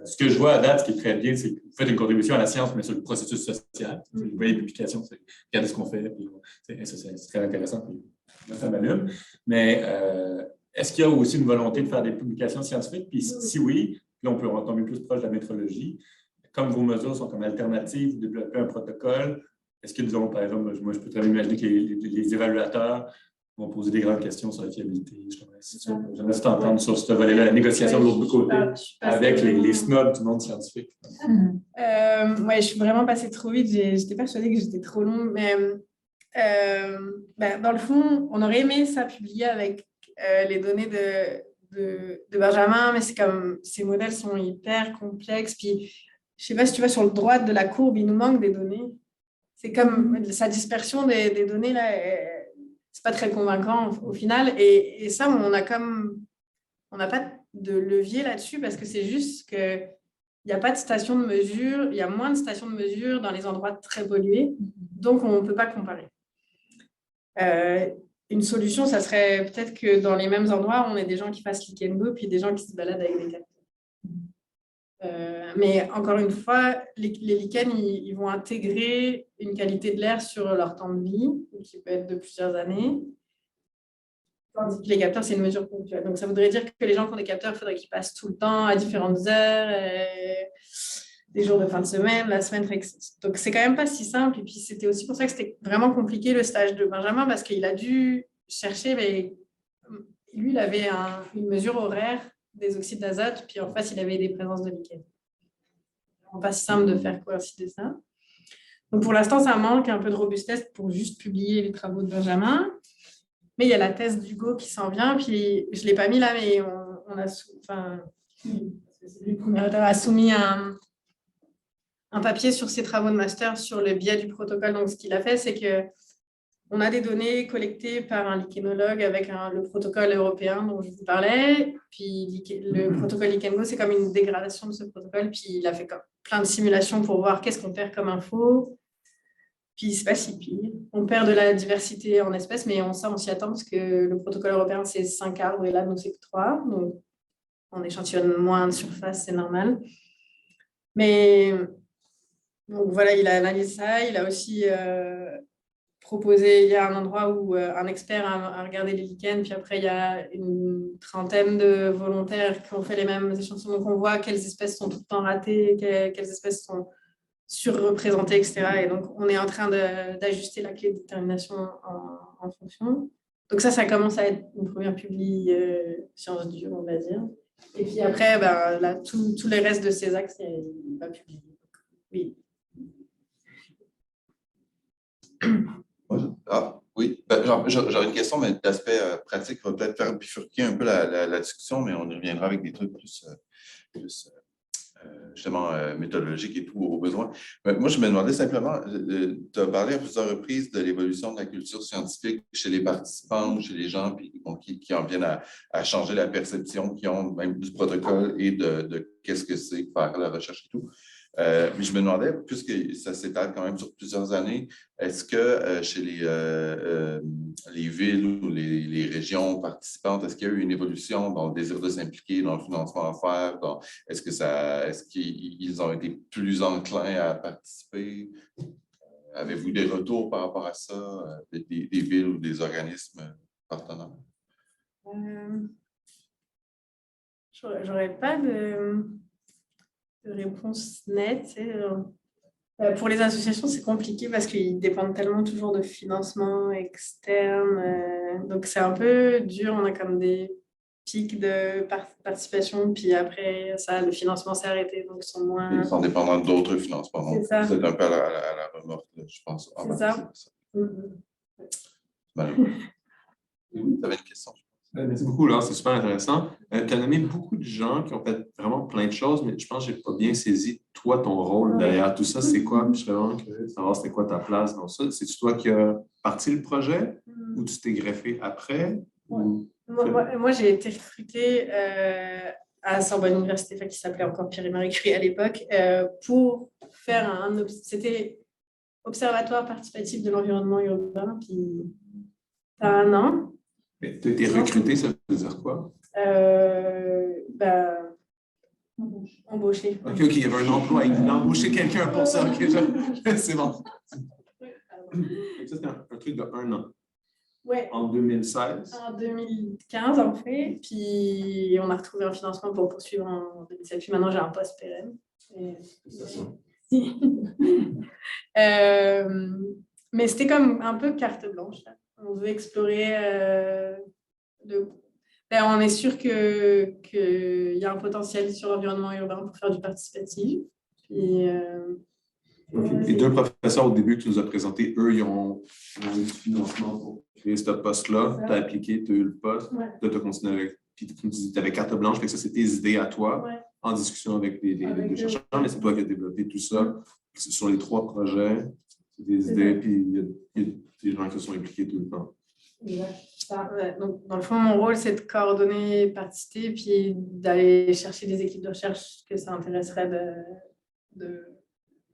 Speaker 4: ce que je vois à date, ce qui est très bien, c'est que vous faites une contribution à la science, mais sur le processus social. Vous voyez les publications, regardez ce qu'on fait. C'est très intéressant. Ça m'allume. Mais est-ce qu'il y a aussi une volonté de faire des publications scientifiques? Puis si oui, là, on peut tomber plus proche de la métrologie. Comme vos mesures sont comme alternatives, vous développez un protocole. Est-ce que, disons, par exemple, moi, je peux très bien imaginer que les évaluateurs vont poser des grandes questions sur la fiabilité. J'aimerais t'entendre sur ce volet-là, la négociation de l'autre côté, avec les snobs du monde scientifique.
Speaker 2: Je suis vraiment passée trop vite. J'étais persuadée que j'étais trop longue. Mais dans le fond, on aurait aimé ça publier avec les données de Benjamin, mais c'est comme ces modèles sont hyper complexes. Puis, je ne sais pas si tu vois sur le droit de la courbe, il nous manque des données. C'est comme sa dispersion des données, là, c'est pas très convaincant au final. Et ça, on n'a pas de levier là-dessus parce que c'est juste qu'il n'y a pas de station de mesure, il y a moins de stations de mesure dans les endroits très pollués, donc on ne peut pas comparer. Une solution, ça serait peut-être que dans les mêmes endroits, on ait des gens qui fassent lick and go, puis des gens qui se baladent avec des capteurs. Mais encore une fois, les lichens, ils vont intégrer une qualité de l'air sur leur temps de vie, qui peut être de plusieurs années. Tandis que les capteurs, c'est une mesure ponctuelle. Donc, ça voudrait dire que les gens qui ont des capteurs, il faudrait qu'ils passent tout le temps à différentes heures, des jours de fin de semaine, la semaine. Donc, c'est quand même pas si simple. Et puis, c'était aussi pour ça que c'était vraiment compliqué le stage de Benjamin, parce qu'il a dû chercher, mais lui, il avait une mesure horaire des oxydes d'azote, puis en face, il avait des présences de lichens. vraiment pas si simple de faire coïncider ça. Donc, pour l'instant, ça manque un peu de robustesse pour juste publier les travaux de Benjamin. Mais il y a la thèse d'Hugo qui s'en vient. Puis, je ne l'ai pas mis là, mais on a... Enfin, le premier auteur a soumis un papier sur ses travaux de master sur le biais du protocole. Donc, ce qu'il a fait, c'est qu'on a des données collectées par un lichénologue avec le protocole européen dont je vous parlais. Puis, le protocole Likengo, c'est comme une dégradation de ce protocole. Puis, il a fait plein de simulations pour voir qu'est-ce qu'on perd comme info. Puis, c'est pas si pire. On perd de la diversité en espèces, mais on s'y attend parce que le protocole européen, c'est 5 arbres et là, nous, c'est que 3. Donc, on échantillonne moins de surface, c'est normal. Mais donc, voilà, il a analysé ça. Il a aussi proposé, il y a un endroit où un expert a regardé les lichens, puis après, il y a une trentaine de volontaires qui ont fait les mêmes échantillons. Donc, on voit quelles espèces sont tout le temps ratées, quelles espèces sont surreprésentées, etc. Et donc, on est en train d'ajuster la clé de détermination en fonction. Donc, ça commence à être une première publi sciences dures, on va dire. Et puis après, là, tous les restes de ces axes, il va publier. Oui.
Speaker 1: Oui, j'aurais une question, mais d'aspect pratique, on va peut-être faire bifurquer un peu la discussion, mais on y reviendra avec des trucs plus justement méthodologiques et tout au besoin. Moi, je me demandais simplement, tu as parlé à plusieurs reprises de l'évolution de la culture scientifique chez les participants, chez les gens qui en viennent à changer la perception qu'ils ont même du protocole et de qu'est-ce que c'est faire la recherche et tout. Mais je me demandais, puisque ça s'étale quand même sur plusieurs années, est-ce que chez les villes ou les régions participantes, est-ce qu'il y a eu une évolution dans le désir de s'impliquer, dans le financement à faire? Est-ce qu'ils ont été plus enclins à participer? Avez-vous des retours par rapport à ça, des villes ou des organismes partenaires?
Speaker 2: J'aurais pas de réponse nette. Pour les associations, c'est compliqué parce qu'ils dépendent tellement toujours de financement externe. Donc, c'est un peu dur. On a comme des pics de participation. Puis après, le financement s'est arrêté. Donc, ils sont moins...
Speaker 1: Ils sont dépendants d'autres financements. Donc,
Speaker 2: C'est ça.
Speaker 1: vous êtes un peu à la remorque, je pense.
Speaker 2: C'est ça.
Speaker 1: Malheureux. Vous avez une question?
Speaker 5: Merci beaucoup, Laure, c'est super intéressant. Tu as nommé beaucoup de gens qui ont fait vraiment plein de choses, mais je pense que je n'ai pas bien saisi, toi, ton rôle derrière tout ça. C'est quoi? Puis je serais vraiment curieux de savoir c'était quoi ta place dans ça. C'est-tu toi qui as parti le projet ou tu t'es greffé après? Ou...
Speaker 2: Moi, j'ai été recrutée à Sorbonne Université, qui s'appelait encore Pierre et Marie Curie à l'époque, pour faire c'était Observatoire participatif de l'environnement urbain, puis ça a 1 an.
Speaker 5: Mais tu as été recruté, ça veut dire quoi?
Speaker 2: Embauché.
Speaker 5: OK, il y avait un emploi, il a embauché quelqu'un pour ça. Okay, c'est bon. Ça, c'était un truc de 1 an.
Speaker 2: Ouais.
Speaker 5: En 2016?
Speaker 2: En 2015, en fait. Puis, on a retrouvé un financement pour poursuivre en 2017. Puis maintenant, j'ai un poste pérenne. Mais c'était comme un peu carte blanche. Là. On veut explorer on est sûr qu'il y a un potentiel sur l'environnement urbain pour faire du participatif. Puis,
Speaker 5: Les 2 professeurs au début que tu nous as présentés, eux, ils ont eu du financement pour créer ce poste-là. Tu as appliqué, tu as eu le poste.
Speaker 2: Ouais.
Speaker 5: Là, tu as continué avec. Puis tu avais carte blanche, fait que ça, c'est tes idées à toi, en discussion avec des chercheurs, mais c'est toi qui as développé tout ça. Sur les 3 projets, c'est des idées, puis il y a des gens qui se sont impliqués tout le temps.
Speaker 2: Donc, dans le fond, mon rôle, c'est de coordonner, participer, puis d'aller chercher des équipes de recherche que ça intéresserait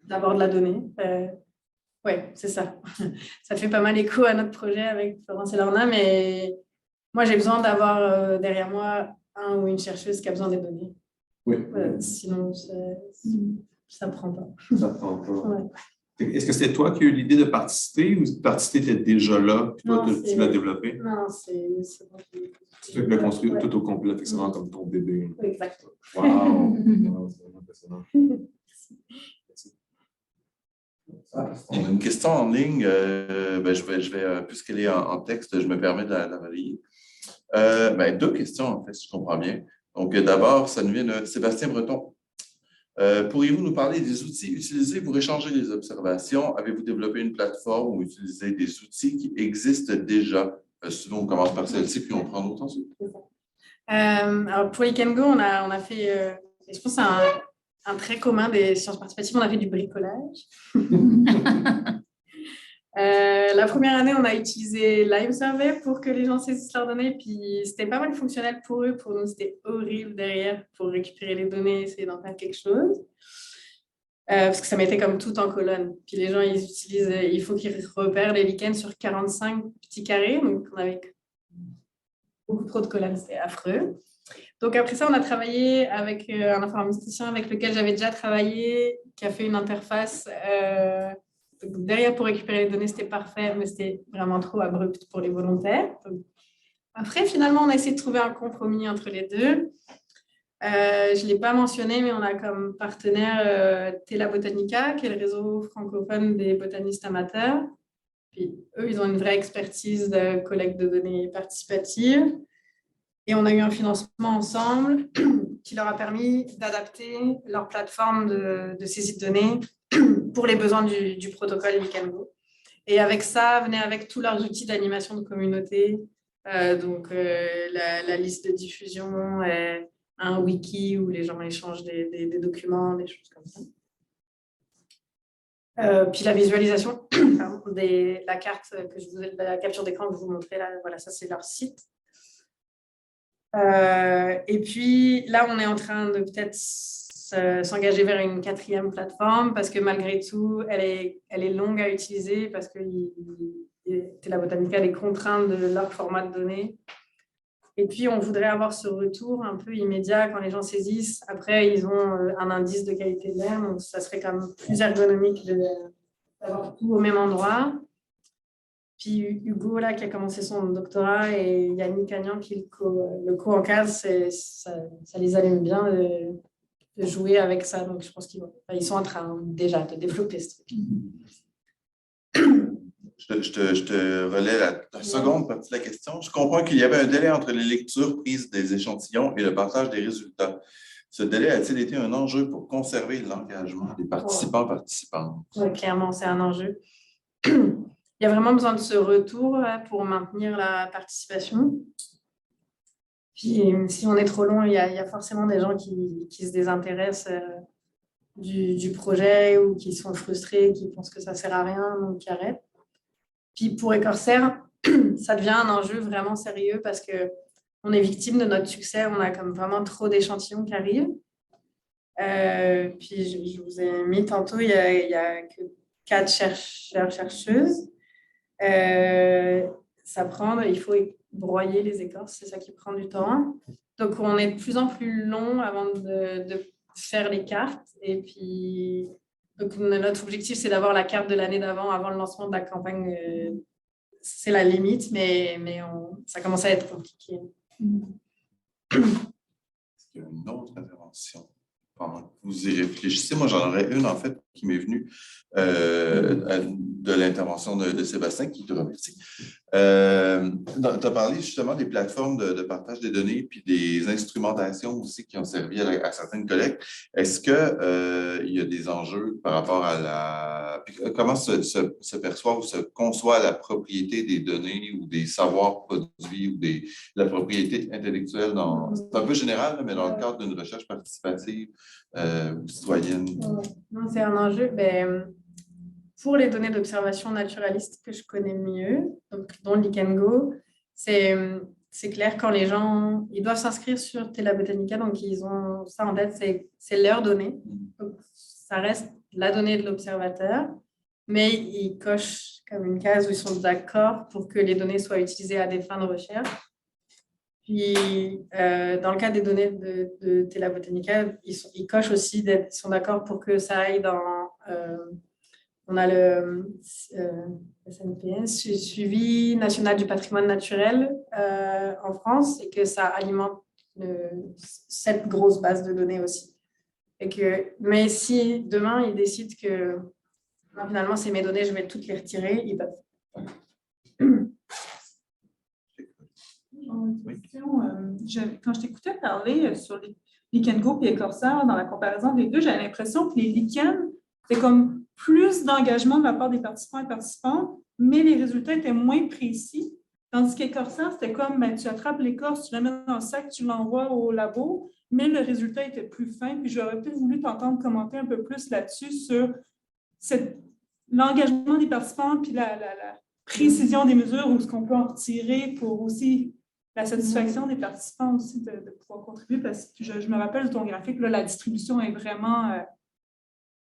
Speaker 2: d'avoir de la donnée. Oui, c'est ça. Ça fait pas mal écho à notre projet avec Florence et Lorna, mais moi, j'ai besoin d'avoir derrière moi un ou une chercheuse qui a besoin des données.
Speaker 5: Oui.
Speaker 2: Sinon, ça ne prend pas.
Speaker 5: Ça ne prend pas.
Speaker 2: Ouais.
Speaker 5: Est-ce que c'était toi qui as eu l'idée de participer ou participer était déjà là, puis toi, tu l'as développé?
Speaker 2: Non, c'est bon.
Speaker 5: Tu l'as construit tout au complet, c'est vraiment comme ton bébé.
Speaker 2: Oui, exactement.
Speaker 5: Wow! C'est vraiment impressionnant.
Speaker 1: On a une question en ligne. Je vais puisqu'elle est en texte, je me permets de la relayer. 2 questions, en fait, si je comprends bien. Donc, d'abord, ça nous vient de Sébastien Breton. Pourriez-vous nous parler des outils utilisés pour échanger les observations? Avez-vous développé une plateforme ou utilisé des outils qui existent déjà? Sinon, on commence par celle-ci, puis on prend d'autres ensuite.
Speaker 2: Alors pour Weekend Go, on a fait, je pense que c'est un trait commun des sciences participatives, on a fait du bricolage. La première année, on a utilisé LimeSurvey pour que les gens saisissent leurs données, puis c'était pas mal fonctionnel pour eux. Pour nous, c'était horrible derrière pour récupérer les données, essayer d'en faire quelque chose. Parce que ça mettait comme tout en colonne. Puis les gens, ils utilisent, il faut qu'ils repèrent les lichens sur 45 petits carrés, donc on avait beaucoup trop de colonnes, c'était affreux. Donc après ça, on a travaillé avec un informaticien avec lequel j'avais déjà travaillé, qui a fait une interface. Derrière, pour récupérer les données, c'était parfait, mais c'était vraiment trop abrupt pour les volontaires. Donc, après, finalement, on a essayé de trouver un compromis entre les deux. Je ne l'ai pas mentionné, mais on a comme partenaire Tela Botanica, qui est le réseau francophone des botanistes amateurs. Puis eux, ils ont une vraie expertise de collecte de données participatives. Et on a eu un financement ensemble qui leur a permis d'adapter leur plateforme de saisie de données pour les besoins du protocole Weekend Go. Et avec ça, venaient avec tous leurs outils d'animation de communauté, donc la liste de diffusion, un wiki où les gens échangent des documents, des choses comme ça. Puis la visualisation, la carte que je vous ai, la capture d'écran que je vous montrais là, voilà, ça c'est leur site. Et puis là, on est en train de peut-être s'engager vers une 4e plateforme parce que malgré tout, elle est longue à utiliser parce que Tela Botanica a des contraintes de leur format de données. Et puis, on voudrait avoir ce retour un peu immédiat quand les gens saisissent. Après, ils ont un indice de qualité de l'air, donc ça serait quand même plus ergonomique d'avoir tout au même endroit. Puis Hugo, là, qui a commencé son doctorat, et Yannick Agnan, qui le co-encadre, ça les allume bien de jouer avec ça. Donc, je pense qu'ils sont en train déjà de développer ce truc.
Speaker 1: Je te relais la seconde partie de la question. Je comprends qu'il y avait un délai entre les lectures prises des échantillons et le partage des résultats. Ce délai a-t-il été un enjeu pour conserver l'engagement des participants-participantes?
Speaker 2: Oui, clairement, c'est un enjeu. Il y a vraiment besoin de ce retour pour maintenir la participation. Puis, si on est trop long, il y a forcément des gens qui se désintéressent du projet ou qui sont frustrés, qui pensent que ça ne sert à rien, donc qui arrêtent. Puis pour Écorcère, ça devient un enjeu vraiment sérieux parce qu'on est victime de notre succès. On a comme vraiment trop d'échantillons qui arrivent. Puis je vous ai mis tantôt, il y a que 4 chercheurs, chercheuses. Ça prend, il faut broyer les écorces, c'est ça qui prend du temps. Donc on est de plus en plus long avant de faire les cartes. Et puis, donc notre objectif, c'est d'avoir la carte de l'année d'avant, avant le lancement de la campagne. C'est la limite, mais ça commence à être compliqué.
Speaker 1: Est-ce qu'il y a une autre intervention? Pendant que vous y réfléchissez, moi j'en aurais une en fait qui m'est venue de l'intervention de Sébastien, qui te remercie. Tu as parlé justement des plateformes de partage des données puis des instrumentations aussi qui ont servi à certaines collectes. Est-ce qu'il y a des enjeux par rapport à la... Puis comment se perçoit ou se conçoit la propriété des données ou des savoirs produits ou la propriété intellectuelle c'est un peu général, mais dans le cadre d'une recherche participative ou citoyenne?
Speaker 2: Non, c'est un enjeu. Pour les données d'observation naturaliste que je connais mieux, donc, dont Weekend Go, c'est clair quand les gens ils doivent s'inscrire sur Tela Botanica, donc ils ont ça en tête, c'est leur donnée. Donc, ça reste la donnée de l'observateur, mais ils cochent comme une case où ils sont d'accord pour que les données soient utilisées à des fins de recherche. Puis, dans le cas des données de Tela Botanica, ils cochent aussi, ils sont d'accord pour que ça aille dans... on a le SNPS, Suivi national du patrimoine naturel en France, et que ça alimente cette grosse base de données aussi. Mais si demain, ils décident que finalement, c'est mes données, je vais toutes les retirer, ils peuvent.
Speaker 6: Quand je t'écoutais parler sur Lichen Go et Corsair, dans la comparaison des deux, j'avais l'impression que les lichens, c'est comme plus d'engagement de la part des participants et participantes, mais les résultats étaient moins précis. Tandis qu'Écorsair, c'était comme ben, tu attrapes l'écorce, tu la mets dans le sac, tu l'envoies au labo, mais le résultat était plus fin. Puis j'aurais peut-être voulu t'entendre commenter un peu plus là-dessus sur l'engagement des participants puis la précision des mesures ou ce qu'on peut en retirer pour aussi la satisfaction des participants aussi de pouvoir contribuer. Parce que je me rappelle de ton graphique, là, la distribution est vraiment...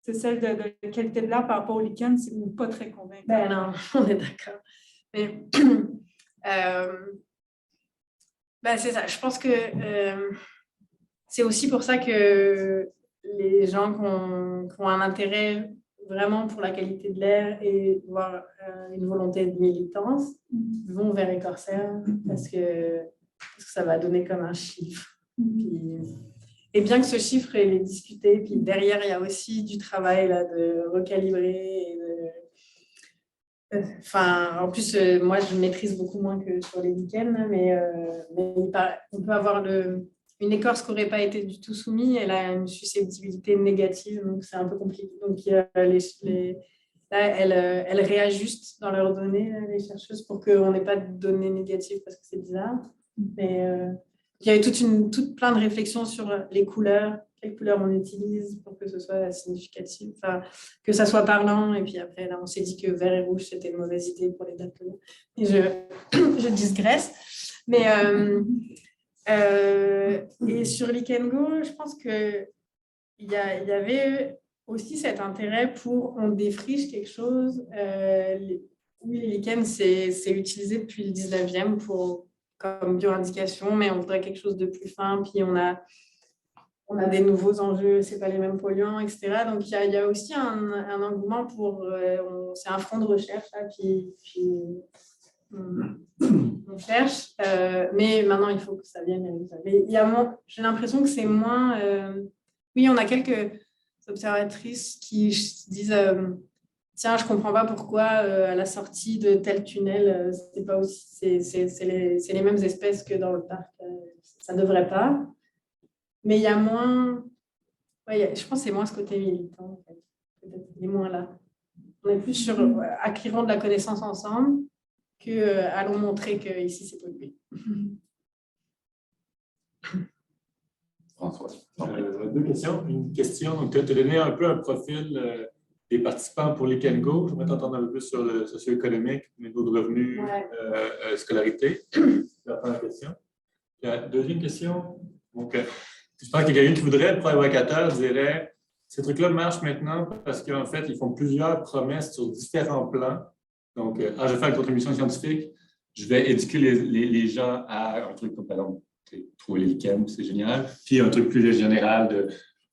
Speaker 6: c'est celle de qualité de l'air par rapport au lichen, c'est pas très convaincant.
Speaker 2: Ben non, on est d'accord. Mais ben c'est ça. Je pense que c'est aussi pour ça que les gens qui ont un intérêt vraiment pour la qualité de l'air et voire une volonté de militance vont vers Écorsair parce que ça va donner comme un chiffre. Et bien que ce chiffre, il est discuté, puis derrière, il y a aussi du travail là, de recalibrer. Enfin, en plus, moi, je maîtrise beaucoup moins que sur les lichens, mais on peut avoir une écorce qui n'aurait pas été du tout soumise, elle a une susceptibilité négative, donc c'est un peu compliqué. Donc, là, elles réajustent dans leurs données, les chercheuses, pour qu'on n'ait pas de données négatives parce que c'est bizarre. Mais il y avait plein de réflexions sur les couleurs, quelles couleurs on utilise pour que ce soit significatif, enfin, que ça soit parlant. Et puis après, là, on s'est dit que vert et rouge, c'était une mauvaise idée pour les daltoniens. Et je digresse. Mais et sur Lichen Go, je pense qu'il y avait aussi cet intérêt pour on défriche quelque chose. Oui, les lichens, c'est utilisé depuis le 19e comme bioindication, mais on voudrait quelque chose de plus fin. Puis on a des nouveaux enjeux, c'est pas les mêmes polluants, etc. Donc il y a aussi un engouement pour, c'est un front de recherche, là, puis on cherche, mais maintenant il faut que ça vienne. Mais j'ai l'impression que c'est moins. Oui, on a quelques observatrices qui disent. Tiens, je ne comprends pas pourquoi à la sortie de tel tunnel, c'est pas aussi, c'est les mêmes espèces que dans le parc. Ça ne devrait pas. Mais il y a moins... Ouais, je pense que c'est moins ce côté militant. En fait. Peut-être il est moins là. On est plus sur acquérant de la connaissance ensemble que allons montrer qu'ici, c'est pollué.
Speaker 1: François.
Speaker 4: Deux questions. Une question, donc tu as donné un peu un profil... des participants pour Lichen Go. Je voudrais t'entendre un peu plus sur le socio-économique, niveau de revenus, scolarité. C'est la première question. La deuxième question, donc, je pense que quelqu'un qui voudrait être provocateur dirait ces trucs-là marchent maintenant parce qu'en fait, ils font plusieurs promesses sur différents plans. Donc, je vais faire une contribution scientifique, je vais éduquer les gens à un truc comme, par exemple, trouver les lichens, c'est génial. Puis un truc plus général de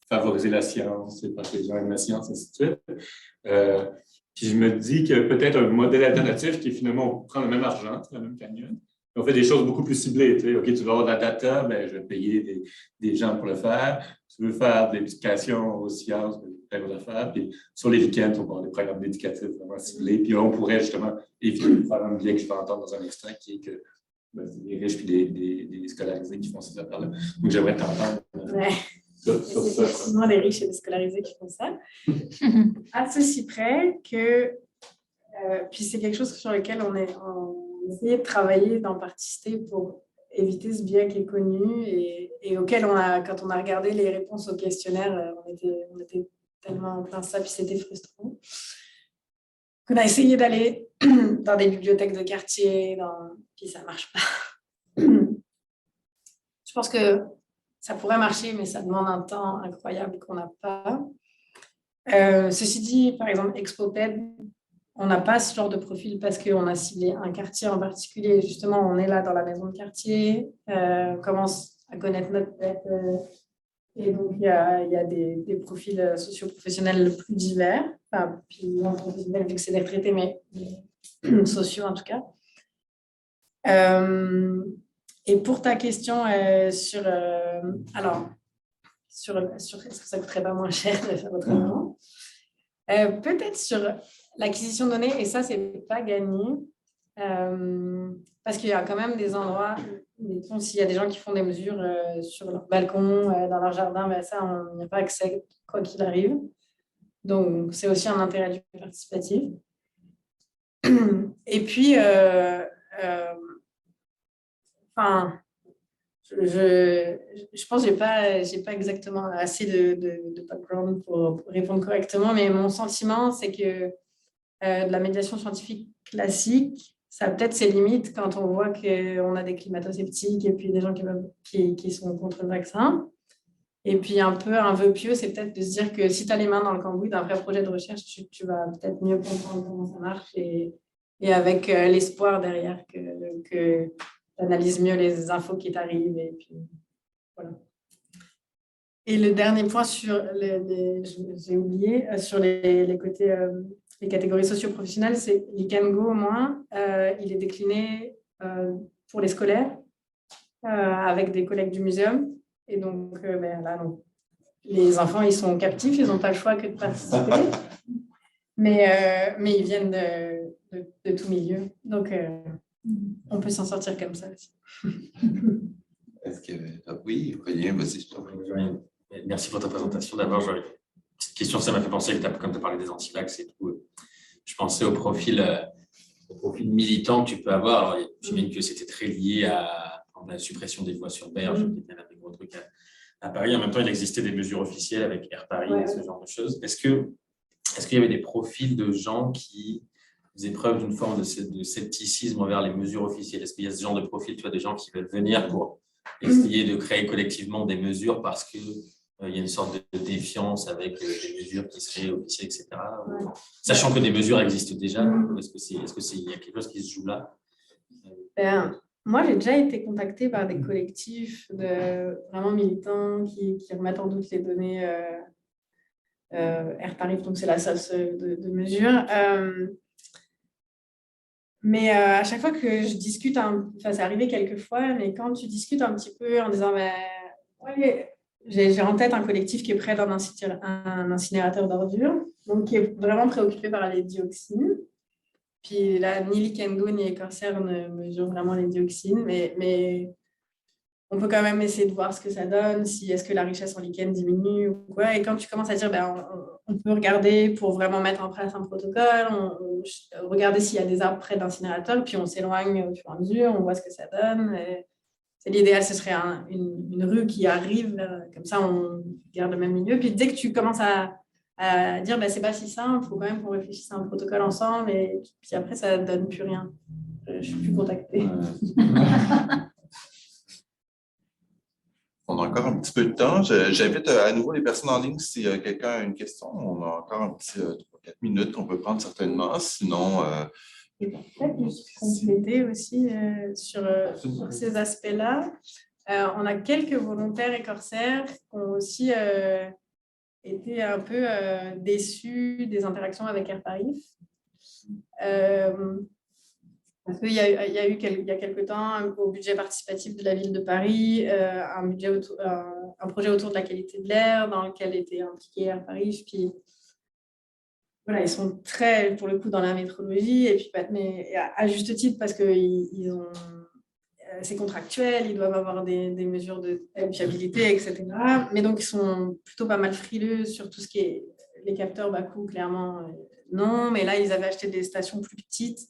Speaker 4: favoriser la science, parce que les gens aiment la science, ainsi de suite. Puis je me dis que peut-être un modèle alternatif qui est finalement, on prend le même argent, la même cagnotte, on fait des choses beaucoup plus ciblées. Tu sais, OK, tu veux avoir de la data, ben, je vais payer des gens pour le faire. Tu veux faire de l'éducation aux sciences, ben, je vais faire. Puis sur les lichens, on peut avoir des programmes éducatifs vraiment ciblés. Puis là, on pourrait justement éviter de faire un biais que je vais entendre dans un extrait qui est que ben, c'est des riches et des scolarisés qui font ces affaires-là. Donc, j'aimerais t'entendre.
Speaker 2: C'est effectivement les riches et les scolarisés qui font ça. À ceci près que, puis c'est quelque chose sur lequel on essayé de travailler dans Particité pour éviter ce biais qui est connu et auquel quand on a regardé les réponses au questionnaire, on était tellement en plein ça, puis c'était frustrant. On a essayé d'aller dans des bibliothèques de quartier, puis ça ne marche pas. Je pense que ça pourrait marcher, mais ça demande un temps incroyable qu'on n'a pas. Ceci dit, par exemple, ExpoPed, on n'a pas ce genre de profil parce qu'on a ciblé un quartier en particulier. Justement, on est là dans la maison de quartier, on commence à connaître notre tête. Et donc, il y a des profils socio-professionnels plus divers. Enfin, puis non professionnels, vu que c'est des retraités, mais sociaux en tout cas. Et pour ta question sur est-ce que ça ne coûterait pas moins cher de faire autrement, peut-être sur l'acquisition de données, et ça, c'est pas gagné. Parce qu'il y a quand même des endroits, mettons, s'il y a des gens qui font des mesures sur leur balcon, dans leur jardin, ben ça, on n'y a pas accès quoi qu'il arrive. Donc, c'est aussi un intérêt du participatif. Et puis, enfin, je pense que j'ai pas exactement assez de background pour répondre correctement, mais mon sentiment, c'est que de la médiation scientifique classique, ça a peut-être ses limites quand on voit qu'on a des climato-sceptiques et puis des gens qui sont contre le vaccin. Et puis un peu un vœu pieux, c'est peut-être de se dire que si tu as les mains dans le cambouis d'un vrai projet de recherche, tu vas peut-être mieux comprendre comment ça marche et avec l'espoir derrière que tu analyses mieux les infos qui t'arrivent. Et puis voilà. Et le dernier point sur j'ai oublié, sur les côtés, les catégories socio-professionnelles, c'est l'ICANGO au moins. Il est décliné pour les scolaires avec des collègues du muséum. Et donc, là, non. Les enfants, ils sont captifs, ils n'ont pas le choix que de participer. Mais ils viennent de tout milieu. Donc, on peut s'en sortir comme ça aussi.
Speaker 1: Est-ce que... Oui, Aurélien, vas-y, je t'en prie.
Speaker 4: Merci pour ta présentation. D'abord, j'aurais une petite question, ça m'a fait penser, comme tu as parlé des antivax et tout. Je pensais au profil militant que tu peux avoir. Alors, j'imagine que c'était très lié à la suppression des voies sur berge, qui était un des gros trucs à Paris. En même temps, il existait des mesures officielles avec Air Paris et ce genre de choses. Est-ce qu'il y avait des profils de gens qui faisaient preuve d'une forme de scepticisme envers les mesures officielles? Est-ce qu'il y a ce genre de profil, tu vois, des gens qui veulent venir pour essayer de créer collectivement des mesures parce qu'il y a une sorte de défiance avec des mesures qui seraient officielles, etc. Ouais. Sachant que des mesures existent déjà, est-ce qu'il y a quelque chose qui se joue là?
Speaker 2: Moi, j'ai déjà été contactée par des collectifs vraiment militants qui remettent en doute les données Air Paris, donc c'est la source de mesure. Mais à chaque fois que je discute, c'est arrivé quelques fois, mais quand tu discutes un petit peu en disant j'ai en tête un collectif qui est près d'un incinérateur d'ordures, donc qui est vraiment préoccupé par les dioxines. Puis là, ni l'ICANGO ni Écorcère ne mesurent vraiment les dioxines, mais on peut quand même essayer de voir ce que ça donne, est-ce que la richesse en lichen diminue ou quoi. Et quand tu commences à dire, on peut regarder pour vraiment mettre en place un protocole, regarder s'il y a des arbres près d'incinérateurs, puis on s'éloigne au fur et à mesure, on voit ce que ça donne. C'est l'idéal, ce serait une rue qui arrive, comme ça on garde le même milieu. Puis dès que tu commences à dire c'est pas si simple, il faut quand même qu'on réfléchisse à un protocole ensemble, et puis après ça ne donne plus rien. Je ne suis plus contactée.
Speaker 1: On a encore un petit peu de temps. J'invite à nouveau les personnes en ligne si quelqu'un a une question. On a encore un petit 3-4 minutes qu'on peut prendre certainement. Sinon,
Speaker 2: peut-être juste compléter aussi sur ces aspects-là. On a quelques volontaires écorcères qui ont aussi été un peu déçus des interactions avec Air Paris. Parce qu'il y a eu il y a quelque temps, au budget participatif de la ville de Paris, un projet autour de la qualité de l'air dans lequel était impliqué Air Paris. Puis voilà, ils sont très, pour le coup, dans la métrologie, et puis mais à juste titre, parce que c'est contractuel, ils doivent avoir des mesures de fiabilité, etc. Mais donc, ils sont plutôt pas mal frileux sur tout ce qui est les capteurs bas coût, clairement, non. Mais là, ils avaient acheté des stations plus petites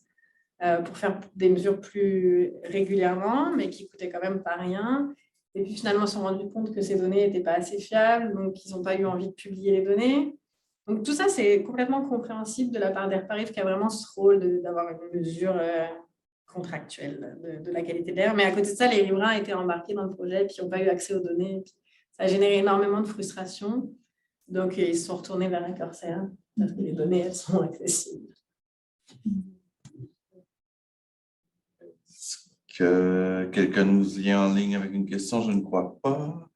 Speaker 2: pour faire des mesures plus régulièrement, mais qui coûtaient quand même pas rien. Et puis, finalement, ils se sont rendus compte que ces données n'étaient pas assez fiables, donc ils n'ont pas eu envie de publier les données. Donc, tout ça, c'est complètement compréhensible de la part d'Air Paris, qui a vraiment ce rôle d'avoir une mesure contractuelle de la qualité de l'air. Mais à côté de ça, les riverains étaient embarqués dans le projet, puis n'ont pas eu accès aux données. Puis ça a généré énormément de frustration. Donc, ils se sont retournés vers Écorcère, parce que les données, elles sont accessibles.
Speaker 1: Est-ce que quelqu'un nous y est en ligne avec une question? Je ne crois pas.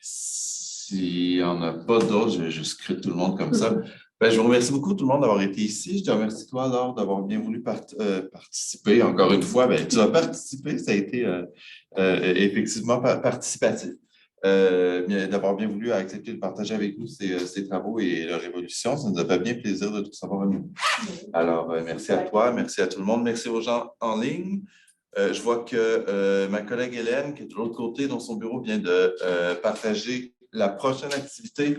Speaker 1: S'il n'y en a pas d'autres, je vais juste scruter tout le monde comme ça. Je vous remercie beaucoup tout le monde d'avoir été ici. Je te remercie toi, Laure, d'avoir bien voulu participer. Encore une fois, tu as participé, ça a été effectivement participatif. d'avoir bien voulu accepter de partager avec nous ces travaux et leur évolution. Ça nous a fait bien plaisir de tout savoir à nous. Alors, merci à toi, merci à tout le monde, merci aux gens en ligne. Je vois que ma collègue Hélène, qui est de l'autre côté dans son bureau, vient de partager la prochaine activité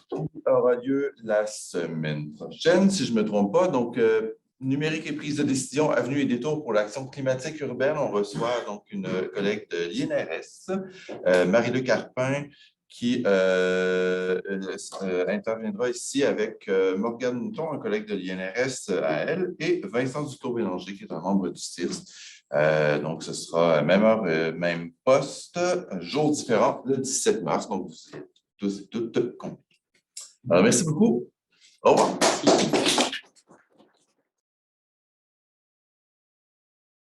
Speaker 1: qui aura lieu la semaine prochaine, si je ne me trompe pas. Donc, numérique et prise de décision, avenue et détour pour l'action climatique urbaine. On reçoit donc une collègue de l'INRS, Marie-Luc Carpin, qui interviendra ici avec Morgane Mouton, un collègue de l'INRS à elle, et Vincent Dutour-Bélanger, qui est un membre du CIRS. Donc, ce sera même heure, même poste, jour différent, le 17 mars. Donc, vous êtes tous et toutes compris. Alors, merci beaucoup. Au revoir.